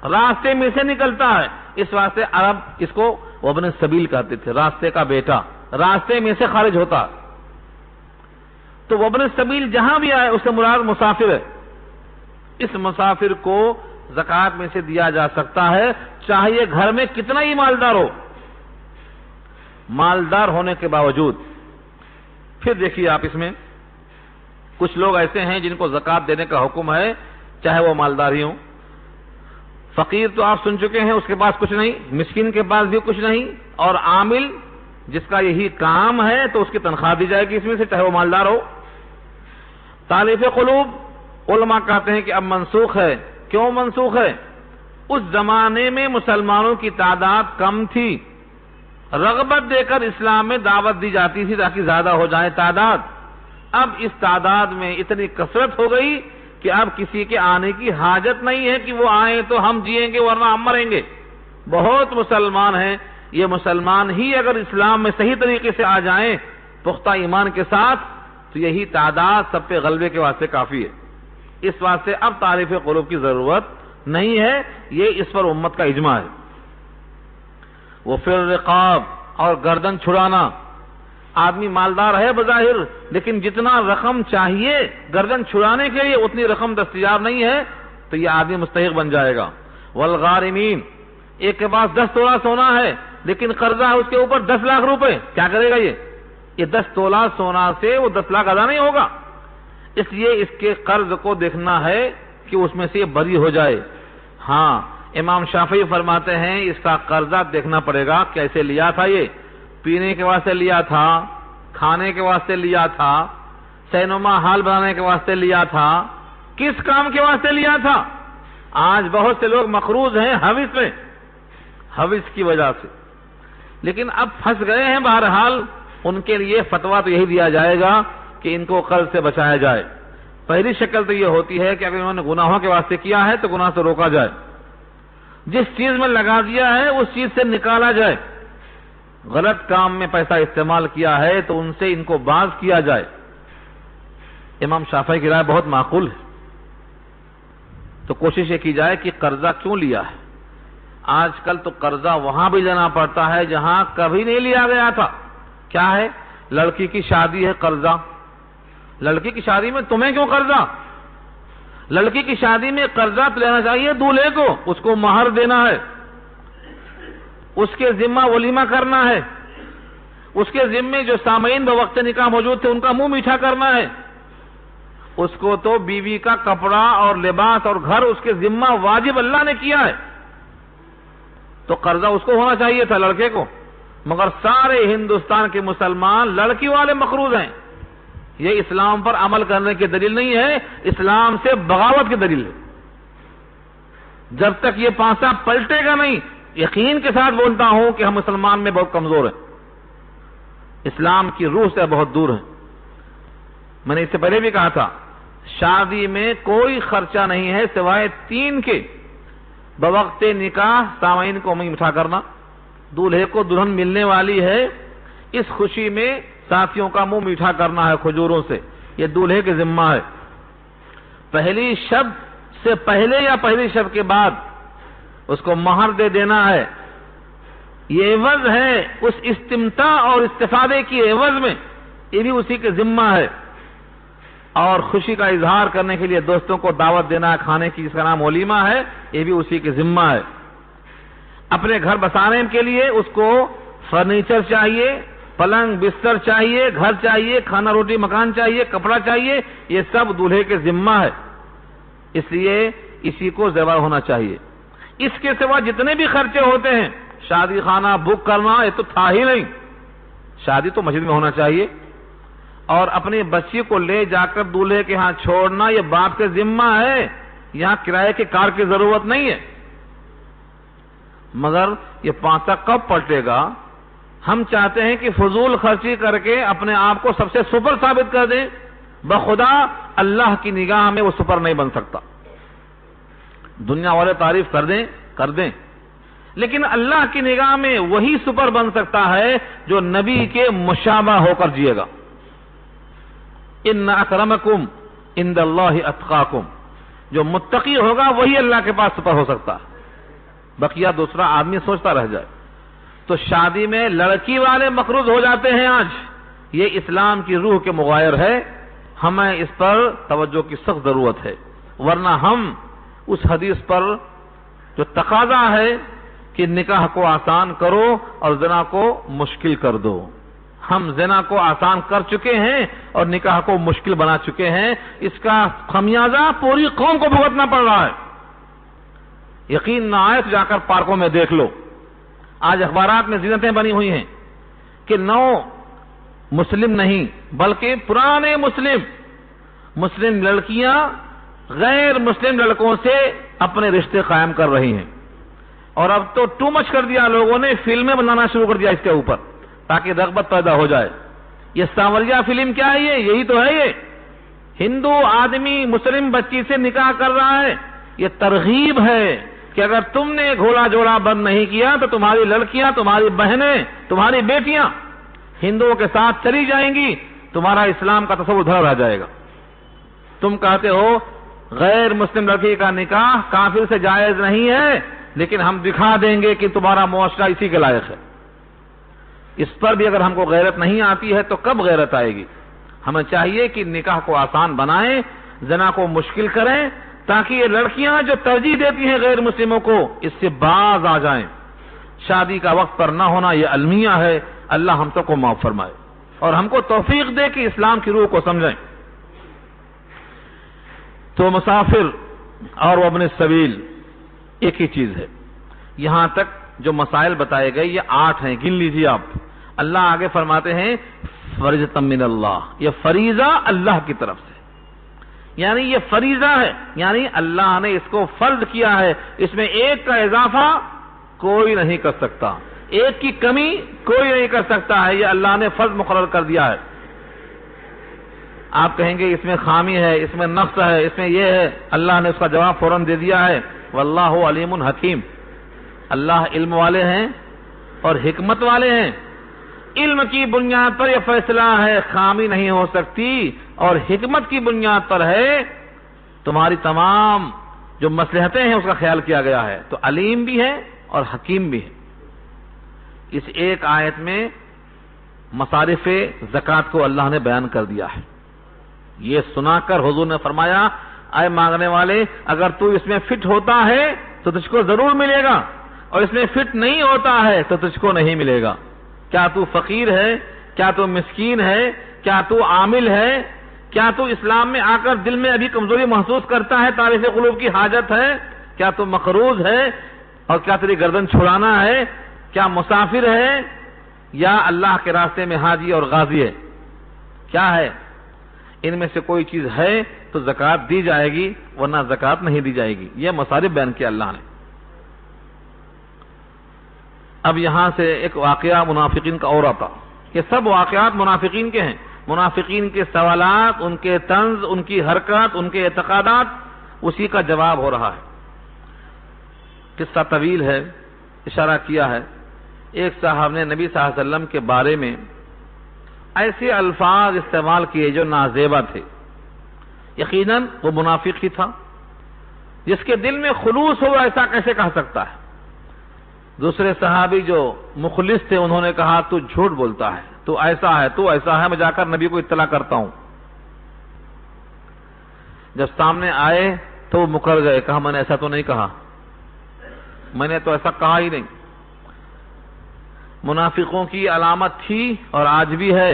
راستے میں سے نکلتا ہے، اس واسطے عرب اس کو وابن السبیل کہتے تھے، راستے کا بیٹا، راستے میں سے خارج ہوتا۔ تو وابن السبیل جہاں بھی آئے اس سے مراد مسافر ہے۔ اس مسافر کو زکوٰۃ میں سے دیا جا سکتا ہے، چاہے گھر میں کتنا ہی مالدار ہو، مالدار ہونے کے باوجود۔ پھر دیکھیے آپ اس میں کچھ لوگ ایسے ہیں جن کو زکوٰۃ دینے کا حکم ہے، چاہے وہ مالدار ہی ہوں۔ فقیر تو آپ سن چکے ہیں، اس کے پاس کچھ نہیں، مسکین کے پاس بھی کچھ نہیں، اور عامل جس کا یہی کام ہے تو اس کی تنخواہ دی جائے گی اس میں سے، چاہے وہ مالدار ہو۔ تالیف قلوب، علماء کہتے ہیں کہ اب منسوخ ہے۔ کیوں منسوخ ہے؟ اس زمانے میں مسلمانوں کی تعداد کم تھی، رغبت دے کر اسلام میں دعوت دی جاتی تھی تاکہ زیادہ ہو جائے تعداد۔ اب اس تعداد میں اتنی کثرت ہو گئی کہ اب کسی کے آنے کی حاجت نہیں ہے کہ وہ آئیں تو ہم جئیں گے ورنہ ہم مریں گے۔ بہت مسلمان ہیں، یہ مسلمان ہی اگر اسلام میں صحیح طریقے سے آ جائیں پختہ ایمان کے ساتھ تو یہی تعداد سب پہ غلبے کے واسطے کافی ہے۔ اس واسطے اب تعریف قلوب کی ضرورت نہیں ہے، یہ اس پر امت کا اجماع ہے۔ وہ پھر رقاب، اور گردن چھڑانا۔ آدمی مالدار ہے بظاہر، لیکن جتنا رقم چاہیے گردن چھڑانے کے لیے اتنی رقم دستیاب نہیں ہے تو یہ آدمی مستحق بن جائے گا۔ والغارمین، ایک کے پاس 10 تولہ سونا ہے لیکن قرضہ ہے اس کے اوپر 10 لاکھ روپے، کیا کرے گا؟ یہ 10 تولہ سونا سے وہ 10 لاکھ ادا نہیں ہوگا، اس لیے اس کے قرض کو دیکھنا ہے کہ اس میں سے یہ بری ہو جائے۔ ہاں، امام شافعی فرماتے ہیں اس کا قرضہ دیکھنا پڑے گا کیسے لیا تھا، یہ پینے کے واسطے لیا تھا، کھانے کے واسطے لیا تھا، سینما ہال بنانے کے واسطے لیا تھا، کس کام کے واسطے لیا تھا؟ آج بہت سے لوگ مقروض ہیں ہوس میں، ہوس کی وجہ سے، لیکن اب پھنس گئے ہیں۔ بہرحال ان کے لیے فتویٰ تو یہی دیا جائے گا کہ ان کو قرض سے بچایا جائے۔ پہلی شکل تو یہ ہوتی ہے کہ اگر انہوں نے گناہوں کے واسطے کیا ہے تو گناہ سے روکا جائے، جس چیز میں لگا دیا ہے اس چیز سے نکالا جائے، غلط کام میں پیسہ استعمال کیا ہے تو ان سے ان کو باز کیا جائے۔ امام شافعی کی رائے بہت معقول ہے۔ تو کوشش یہ کی جائے کہ قرضہ کیوں لیا ہے، آج کل تو قرضہ وہاں بھی لینا پڑتا ہے جہاں کبھی نہیں لیا گیا تھا. کیا ہے؟ لڑکی کی شادی ہے قرضہ. لڑکی کی شادی میں تمہیں کیوں قرضہ؟ لڑکی کی شادی میں قرضہ تو لینا چاہیے دولہے کو، اس کو مہر دینا ہے، اس کے ذمہ ولیمہ کرنا ہے، اس کے ذمے جو سامعین بوقت نکاح موجود تھے ان کا منہ میٹھا کرنا ہے. اس کو تو بیوی کا کپڑا اور لباس اور گھر اس کے ذمہ واجب اللہ نے کیا ہے، تو قرضہ اس کو ہونا چاہیے تھا لڑکے کو. مگر سارے ہندوستان کے مسلمان لڑکی والے مقروض ہیں. یہ اسلام پر عمل کرنے کی دلیل نہیں ہے، اسلام سے بغاوت کی دلیل ہے. جب تک یہ پانسا پلٹے گا نہیں، یقین کے ساتھ بولتا ہوں کہ ہم مسلمان میں بہت کمزور ہیں، اسلام کی روح سے بہت دور ہیں. میں نے اس سے پہلے بھی کہا تھا، شادی میں کوئی خرچہ نہیں ہے سوائے 3 کے. بوقت نکاح سامعین کو منہ میٹھا کرنا، دولہے کو دلہن ملنے والی ہے، اس خوشی میں ساتھیوں کا منہ میٹھا کرنا ہے کھجوروں سے، یہ دولہے کے ذمہ ہے. پہلی شب سے پہلے یا پہلی شب کے بعد اس کو مہر دے دینا ہے. یہ عوض ہے اس استمتاع اور استفادے کی عوض میں، یہ بھی اسی کے ذمہ ہے. اور خوشی کا اظہار کرنے کے لیے دوستوں کو دعوت دینا ہے کھانے کی، جس کا نام ولیمہ ہے، یہ بھی اسی کے ذمہ ہے. اپنے گھر بسانے کے لیے اس کو فرنیچر چاہیے، پلنگ بستر چاہیے، گھر چاہیے، کھانا روٹی مکان چاہیے، کپڑا چاہیے، یہ سب دولہے کے ذمہ ہے. اس لیے اسی کو زیور ہونا چاہیے. اس کے سوا جتنے بھی خرچے ہوتے ہیں، شادی خانہ بک کرنا یہ تو تھا ہی نہیں. شادی تو مسجد میں ہونا چاہیے، اور اپنی بچی کو لے جا کر دولہے کے ہاں چھوڑنا یہ باپ کے ذمہ ہے. یہاں کرائے کی کار کی ضرورت نہیں ہے. مگر یہ پانسا کب پلٹے گا؟ ہم چاہتے ہیں کہ فضول خرچی کر کے اپنے آپ کو سب سے سپر ثابت کر دیں. بخدا اللہ کی نگاہ میں وہ سپر نہیں بن سکتا. دنیا والے تعریف کر دیں لیکن اللہ کی نگاہ میں وہی سپر بن سکتا ہے جو نبی کے مشابہ ہو کر جیے گا. ان اکرمکم عند اللہ اتقاکم، جو متقی ہوگا وہی اللہ کے پاس سپر ہو سکتا ہے، بقیہ دوسرا آدمی سوچتا رہ جائے. تو شادی میں لڑکی والے مقروض ہو جاتے ہیں آج. یہ اسلام کی روح کے مغایر ہے. ہمیں اس پر توجہ کی سخت ضرورت ہے، ورنہ ہم اس حدیث پر جو تقاضا ہے کہ نکاح کو آسان کرو اور زنا کو مشکل کر دو، ہم زنا کو آسان کر چکے ہیں اور نکاح کو مشکل بنا چکے ہیں. اس کا خمیازہ پوری قوم کو بھگتنا پڑ رہا ہے. یقین نہ آئے تو جا کر پارکوں میں دیکھ لو. آج اخبارات میں زینتیں بنی ہوئی ہیں کہ نو مسلم نہیں بلکہ پرانے مسلم لڑکیاں غیر مسلم لڑکوں سے اپنے رشتے قائم کر رہی ہیں. اور اب تو ٹو مچ کر دیا لوگوں نے، فلمیں بنانا شروع کر دیا اس کے اوپر تاکہ رغبت پیدا ہو جائے. یہ سانوریا فلم کیا ہے؟ یہی تو ہے. یہ ہندو آدمی مسلم بچی سے نکاح کر رہا ہے. یہ ترغیب ہے کہ اگر تم نے گھوڑا جوڑا بند نہیں کیا تو تمہاری لڑکیاں، تمہاری بہنیں، تمہاری بیٹیاں ہندوؤں کے ساتھ چلی جائیں گی، تمہارا اسلام کا تصور دھڑا رہ جائے گا. تم کہتے ہو غیر مسلم لڑکی کا نکاح کافر سے جائز نہیں ہے، لیکن ہم دکھا دیں گے کہ تمہارا معاشرہ اسی کے لائق ہے. اس پر بھی اگر ہم کو غیرت نہیں آتی ہے تو کب غیرت آئے گی؟ ہمیں چاہیے کہ نکاح کو آسان بنائیں، زنا کو مشکل کریں، تاکہ یہ لڑکیاں جو ترجیح دیتی ہیں غیر مسلموں کو اس سے باز آ جائیں. شادی کا وقت پر نہ ہونا یہ المیہ ہے. اللہ ہم سب کو معاف فرمائے اور ہم کو توفیق دے کہ اسلام کی روح کو سمجھیں. تو مسافر اور ابن السبیل ایک ہی چیز ہے. یہاں تک جو مسائل بتائے گئے یہ 8 ہیں، گن لیجیے آپ. اللہ آگے فرماتے ہیں فریضۃ من اللہ، یہ فریضہ اللہ کی طرف سے، یعنی یہ فریضہ ہے، یعنی اللہ نے اس کو فرض کیا ہے. اس میں ایک کا اضافہ کوئی نہیں کر سکتا، ایک کی کمی کوئی نہیں کر سکتا ہے. یہ اللہ نے فرض مقرر کر دیا ہے. آپ کہیں گے اس میں خامی ہے، اس میں نقص ہے، اس میں یہ ہے. اللہ نے اس کا جواب فوراً دے دیا ہے. واللہ علیم حکیم، اللہ علم والے ہیں اور حکمت والے ہیں. علم کی بنیاد پر یہ فیصلہ ہے، خامی نہیں ہو سکتی، اور حکمت کی بنیاد پر ہے تمہاری تمام جو مصلحتیں ہیں اس کا خیال کیا گیا ہے. تو علیم بھی ہے اور حکیم بھی ہے۔ اس ایک آیت میں مصارف زکوٰۃ کو اللہ نے بیان کر دیا ہے۔ یہ سنا کر حضور نے فرمایا، اے مانگنے والے، اگر تو اس میں فٹ ہوتا ہے تو تجھ کو ضرور ملے گا، اور اس میں فٹ نہیں ہوتا ہے تو تجھ کو نہیں ملے گا۔ کیا تو فقیر ہے؟ کیا تو مسکین ہے؟ کیا تو عامل ہے؟ کیا تو اسلام میں آ کر دل میں ابھی کمزوری محسوس کرتا ہے، تعریف قلوب کی حاجت ہے؟ کیا تو مقروض ہے؟ اور کیا تیری گردن چھڑانا ہے؟ کیا مسافر ہے؟ یا اللہ کے راستے میں حاجی اور غازی ہے؟ کیا ہے؟ ان میں سے کوئی چیز ہے تو زکوٰۃ دی جائے گی، ورنہ زکوٰۃ نہیں دی جائے گی۔ یہ مصارف بیان کیا اللہ نے۔ اب یہاں سے ایک واقعہ منافقین کا اور آتا۔ یہ سب واقعات منافقین کے ہیں، منافقین کے سوالات، ان کے طنز، ان کی حرکات، ان کے اعتقادات، اسی کا جواب ہو رہا ہے۔ قصہ طویل ہے، اشارہ کیا ہے۔ ایک صاحب نے نبی صلی اللہ علیہ وسلم کے بارے میں ایسے الفاظ استعمال کیے جو نازیبا تھے۔ یقیناً وہ منافق ہی تھا، جس کے دل میں خلوص ہو ایسا کیسے کہہ سکتا ہے؟ دوسرے صحابی جو مخلص تھے انہوں نے کہا تو جھوٹ بولتا ہے، تو ایسا ہے، تو ایسا ہے، میں جا کر نبی کو اطلاع کرتا ہوں۔ جب سامنے آئے تو وہ مکر گئے، کہا میں نے ایسا تو نہیں کہا، میں نے تو ایسا کہا ہی نہیں۔ منافقوں کی علامت تھی اور آج بھی ہے،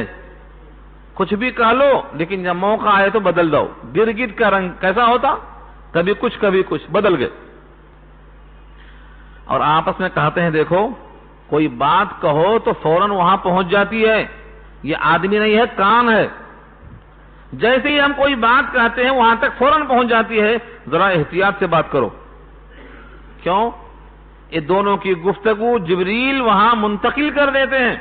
کچھ بھی کہہ لو لیکن جب موقع آئے تو بدل دو۔ گرگٹ کا رنگ کیسا ہوتا؟ کبھی کچھ بدل گئے۔ اور آپس میں کہتے ہیں دیکھو کوئی بات کہو تو فوراً وہاں پہنچ جاتی ہے، یہ آدمی نہیں ہے، کان ہے۔ جیسے ہی ہم کوئی بات کہتے ہیں وہاں تک فوراً پہنچ جاتی ہے، ذرا احتیاط سے بات کرو۔ کیوں؟ یہ دونوں کی گفتگو جبریل وہاں منتقل کر دیتے ہیں،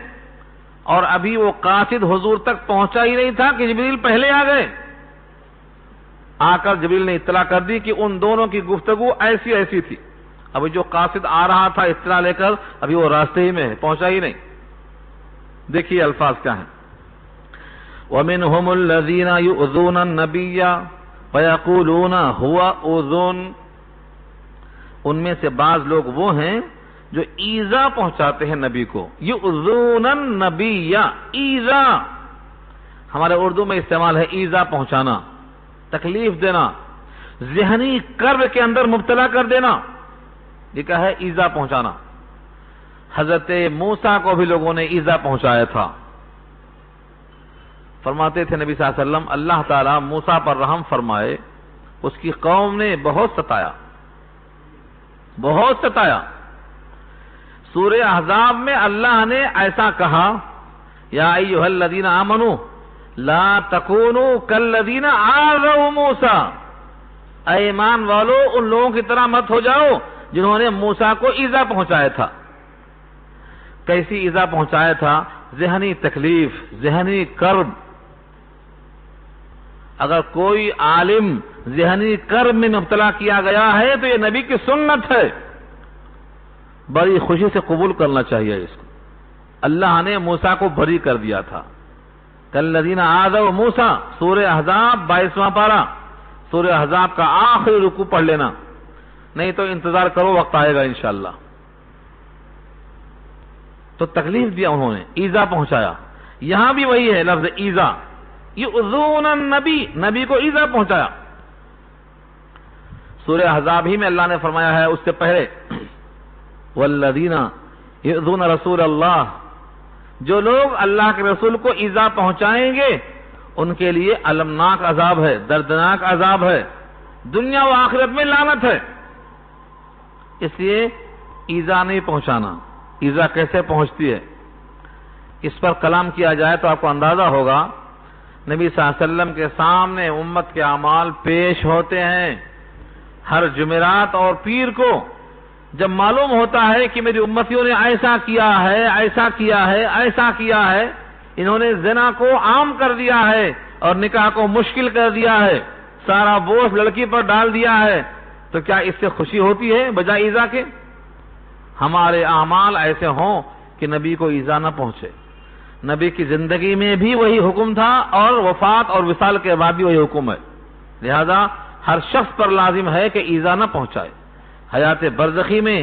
اور ابھی وہ قاصد حضور تک پہنچا ہی نہیں تھا کہ جبریل پہلے آ گئے۔ آ کر جبریل نے اطلاع کر دی کہ ان دونوں کی گفتگو ایسی ایسی تھی۔ ابھی جو قاصد آ رہا تھا اطلاع لے کر، ابھی وہ راستے ہی میں ہے، پہنچا ہی نہیں۔ دیکھیے الفاظ کیا ہیں۔ وَمِنْهُمُ الَّذِينَ يُؤْذُونَ النَّبِيَّ وَيَقُولُونَ هُوَ أُذُنٌ، ان میں سے بعض لوگ وہ ہیں جو ایذا پہنچاتے ہیں نبی کو۔ یؤذون النبی، ایذا ہمارے اردو میں استعمال ہے، ایذا پہنچانا، تکلیف دینا، ذہنی کرب کے اندر مبتلا کر دینا، یہ کیا ہے؟ ایذا پہنچانا۔ حضرت موسیٰ کو بھی لوگوں نے ایذا پہنچایا تھا۔ فرماتے تھے نبی صلی اللہ علیہ وسلم، اللہ تعالیٰ موسیٰ پر رحم فرمائے، اس کی قوم نے بہت ستایا، بہت ستایا۔ سورہ احزاب میں اللہ نے ایسا کہا، یا ایھا الذین آمنوا لا تکونوا کالذین آذوا موسیٰ، اے ایمان والو ان لوگوں کی طرح مت ہو جاؤ جنہوں نے موسیٰ کو ایذا پہنچایا تھا۔ کیسی ایذا پہنچایا تھا؟ ذہنی تکلیف، ذہنی کرب۔ اگر کوئی عالم ذہنی کرب میں مبتلا کیا گیا ہے تو یہ نبی کی سنت ہے، بڑی خوشی سے قبول کرنا چاہیے اس کو۔ اللہ نے موسیٰ کو بری کر دیا تھا۔ کالذین آذوا موسیٰ، سورہ احزاب 22واں پارہ، سورہ احزاب کا آخری رکوع پڑھ لینا، نہیں تو انتظار کرو، وقت آئے گا انشاءاللہ۔ تو تکلیف دیا انہوں نے، ایذا پہنچایا۔ یہاں بھی وہی ہے لفظ ایذا، یؤذون النبی، نبی کو ایذا پہنچایا۔ سورہ احزاب ہی میں اللہ نے فرمایا ہے اس سے پہلے، والذین یؤذون رسول اللہ، جو لوگ اللہ کے رسول کو ایذا پہنچائیں گے ان کے لیے المناک عذاب ہے، دردناک عذاب ہے، دنیا و آخرت میں لعنت ہے۔ اس لیے ایذا نہیں پہنچانا۔ ایذا کیسے پہنچتی ہے اس پر کلام کیا جائے تو آپ کو اندازہ ہوگا۔ نبی صلی اللہ علیہ وسلم کے سامنے امت کے اعمال پیش ہوتے ہیں ہر جمعرات اور پیر کو۔ جب معلوم ہوتا ہے کہ میری امتیوں نے ایسا کیا ہے، ایسا کیا ہے، ایسا کیا ہے، انہوں نے زنا کو عام کر دیا ہے اور نکاح کو مشکل کر دیا ہے، سارا بوجھ لڑکی پر ڈال دیا ہے، تو کیا اس سے خوشی ہوتی ہے بجائے ایذا کے؟ ہمارے اعمال ایسے ہوں کہ نبی کو ایذا نہ پہنچے۔ نبی کی زندگی میں بھی وہی حکم تھا اور وفات اور وصال کے بعد بھی وہی حکم ہے، لہذا ہر شخص پر لازم ہے کہ ایذا نہ پہنچائے۔ حیات برزخی میں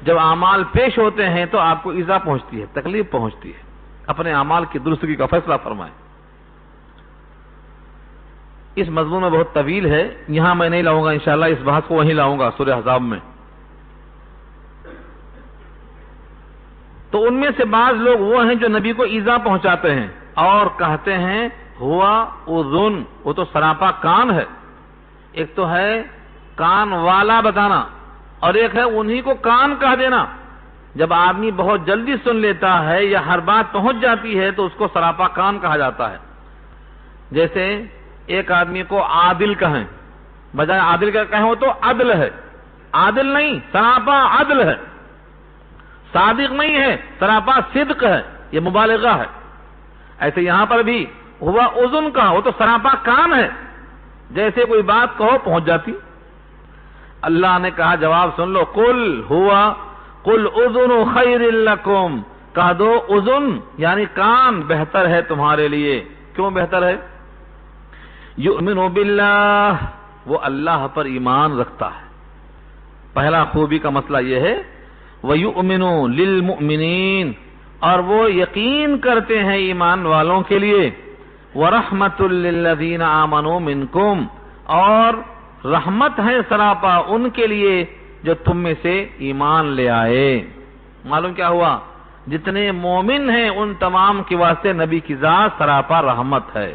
جب اعمال پیش ہوتے ہیں تو آپ کو ایذا پہنچتی ہے، تکلیف پہنچتی ہے، اپنے اعمال کی درستگی کا فیصلہ فرمائیں۔ اس مضمون میں بہت طویل ہے، یہاں میں نہیں لاؤں گا، انشاءاللہ اس بحث کو وہیں لاؤں گا سورہ احزاب میں۔ تو ان میں سے بعض لوگ وہ ہیں جو نبی کو ایذا پہنچاتے ہیں اور کہتے ہیں ہوا اذن، وہ تو سراپا کان ہے۔ ایک تو ہے کان والا بتانا اور ایک ہے انہی کو کان کہہ دینا۔ جب آدمی بہت جلدی سن لیتا ہے یا ہر بات پہنچ جاتی ہے تو اس کو سراپا کان کہا جاتا ہے۔ جیسے ایک آدمی کو عادل کہیں، بجائے عادل کا کہیں وہ تو عدل ہے، عادل نہیں، سراپا عدل ہے، صادق نہیں ہے، سراپا صدق ہے، یہ مبالغہ ہے۔ ایسے یہاں پر بھی ہوا اذن کا، وہ تو سراپا کان ہے، جیسے کوئی بات کہو پہنچ جاتی۔ اللہ نے کہا جواب سن لو، قل اذن خیر لکم، کہہ دو اذن یعنی کان بہتر ہے تمہارے لیے۔ کیوں بہتر ہے؟ یؤمن باللہ، وہ اللہ پر ایمان رکھتا ہے۔ پہلا خوبی کا مسئلہ یہ ہے وَيُؤْمِنُ لِلْمُؤْمِنِينَ، اور وہ یقین کرتے ہیں ایمان والوں کے لیے، وَرَحْمَةٌ لِّلَّذِينَ آمَنُوا مِنْكُمْ، اور رحمت ہے سراپا ان کے لیے جو تم میں سے ایمان لے آئے۔ معلوم کیا ہوا؟ جتنے مومن ہیں ان تمام کے واسطے نبی کی ذات سراپا رحمت ہے،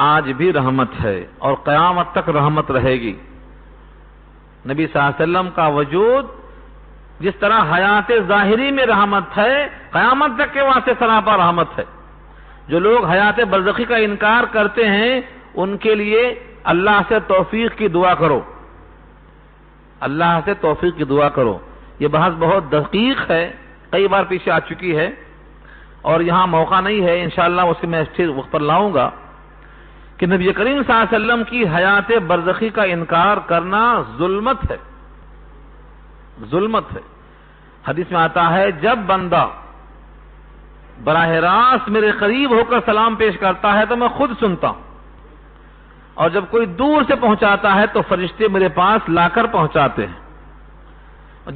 آج بھی رحمت ہے اور قیامت تک رحمت رہے گی۔ نبی صلی اللہ علیہ وسلم کا وجود جس طرح حیات ظاہری میں رحمت ہے، قیامت تک کے واسطے سراپا رحمت ہے۔ جو لوگ حیات برزخی کا انکار کرتے ہیں ان کے لیے اللہ سے توفیق کی دعا کرو، اللہ سے توفیق کی دعا کرو۔ یہ بحث بہت دقیق ہے، کئی بار پیچھے آ چکی ہے اور یہاں موقع نہیں ہے، انشاءاللہ اس کے میں پھر وقت پر لاؤں گا کہ نبی کریم صلی اللہ علیہ وسلم کی حیات برزخی کا انکار کرنا ظلمت ہے، ظلمت ہے۔ حدیث میں آتا ہے جب بندہ براہ راست میرے قریب ہو کر سلام پیش کرتا ہے تو میں خود سنتا ہوں، اور جب کوئی دور سے پہنچاتا ہے تو فرشتے میرے پاس لا کر پہنچاتے ہیں۔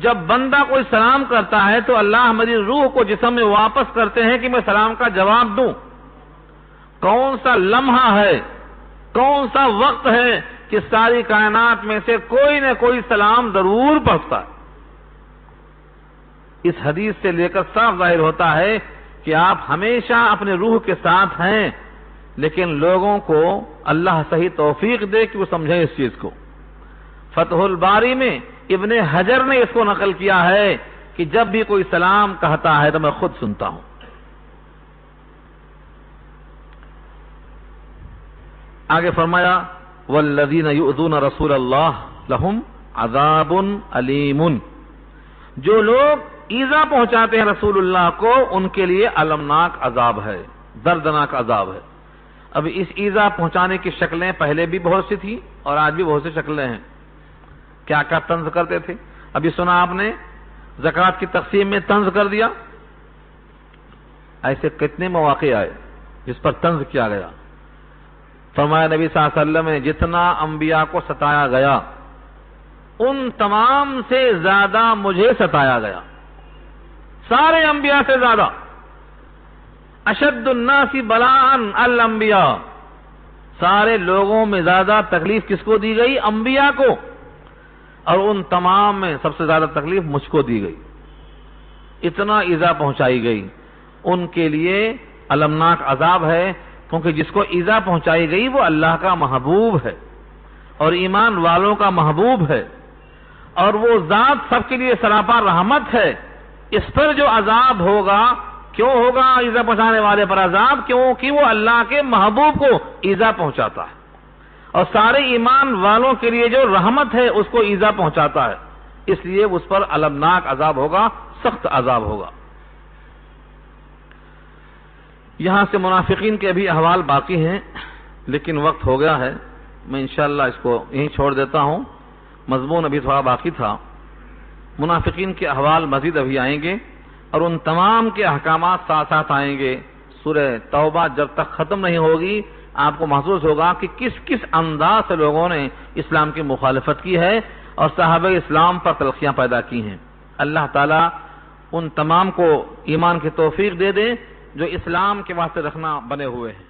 جب بندہ کوئی سلام کرتا ہے تو اللہ میری روح کو جسم میں واپس کرتے ہیں کہ میں سلام کا جواب دوں۔ کون سا لمحہ ہے، کون سا وقت ہے کہ ساری کائنات میں سے کوئی نہ کوئی سلام ضرور پہنچتا ہے۔ اس حدیث سے لے کر صاف ظاہر ہوتا ہے کہ آپ ہمیشہ اپنے روح کے ساتھ ہیں، لیکن لوگوں کو اللہ صحیح توفیق دے کہ وہ سمجھیں اس چیز کو۔ فتح الباری میں ابن حجر نے اس کو نقل کیا ہے کہ جب بھی کوئی سلام کہتا ہے تو میں خود سنتا ہوں۔ آگے فرمایا والذین یؤذون رسول اللہ لہم عذاب علیم، جو لوگ ایذا پہنچاتے ہیں رسول اللہ کو ان کے لیے المناک عذاب ہے، دردناک عذاب ہے۔ اب اس ایذا پہنچانے کی شکلیں پہلے بھی بہت سی تھی اور آج بھی بہت سی شکلیں ہیں۔ کیا کیا طنز کرتے تھے؟ ابھی سنا آپ نے زکوٰۃ کی تقسیم میں طنز کر دیا، ایسے کتنے مواقع آئے جس پر طنز کیا گیا۔ فرمایا نبی صلی اللہ علیہ وسلم نے جتنا انبیاء کو ستایا گیا ان تمام سے زیادہ مجھے ستایا گیا، سارے انبیاء سے زیادہ۔ اشد الناس بلاء الانبیاء، سارے لوگوں میں زیادہ تکلیف کس کو دی گئی؟ انبیاء کو، اور ان تمام میں سب سے زیادہ تکلیف مجھ کو دی گئی، اتنا ایذا پہنچائی گئی۔ ان کے لیے المناک عذاب ہے، کیونکہ جس کو ایذا پہنچائی گئی وہ اللہ کا محبوب ہے اور ایمان والوں کا محبوب ہے، اور وہ ذات سب کے لیے سراپا رحمت ہے۔ اس پر جو عذاب ہوگا، کیوں ہوگا ایذا پہنچانے والے پر عذاب؟ کیونکہ وہ اللہ کے محبوب کو ایذا پہنچاتا ہے، اور سارے ایمان والوں کے لیے جو رحمت ہے اس کو ایذا پہنچاتا ہے، اس لیے اس پر المناک عذاب ہوگا، سخت عذاب ہوگا۔ یہاں سے منافقین کے بھی احوال باقی ہیں، لیکن وقت ہو گیا ہے، میں انشاءاللہ اس کو یہیں چھوڑ دیتا ہوں، مضمون ابھی تھوڑا باقی تھا۔ منافقین کے احوال مزید ابھی آئیں گے اور ان تمام کے احکامات ساتھ ساتھ آئیں گے۔ سورہ توبہ جب تک ختم نہیں ہوگی آپ کو محسوس ہوگا کہ کس کس انداز سے لوگوں نے اسلام کی مخالفت کی ہے، اور صحابہ اسلام پر تلخیاں پیدا کی ہیں۔ اللہ تعالیٰ ان تمام کو ایمان کی توفیق دے دے جو اسلام کے واسطے رکھنا بنے ہوئے ہیں۔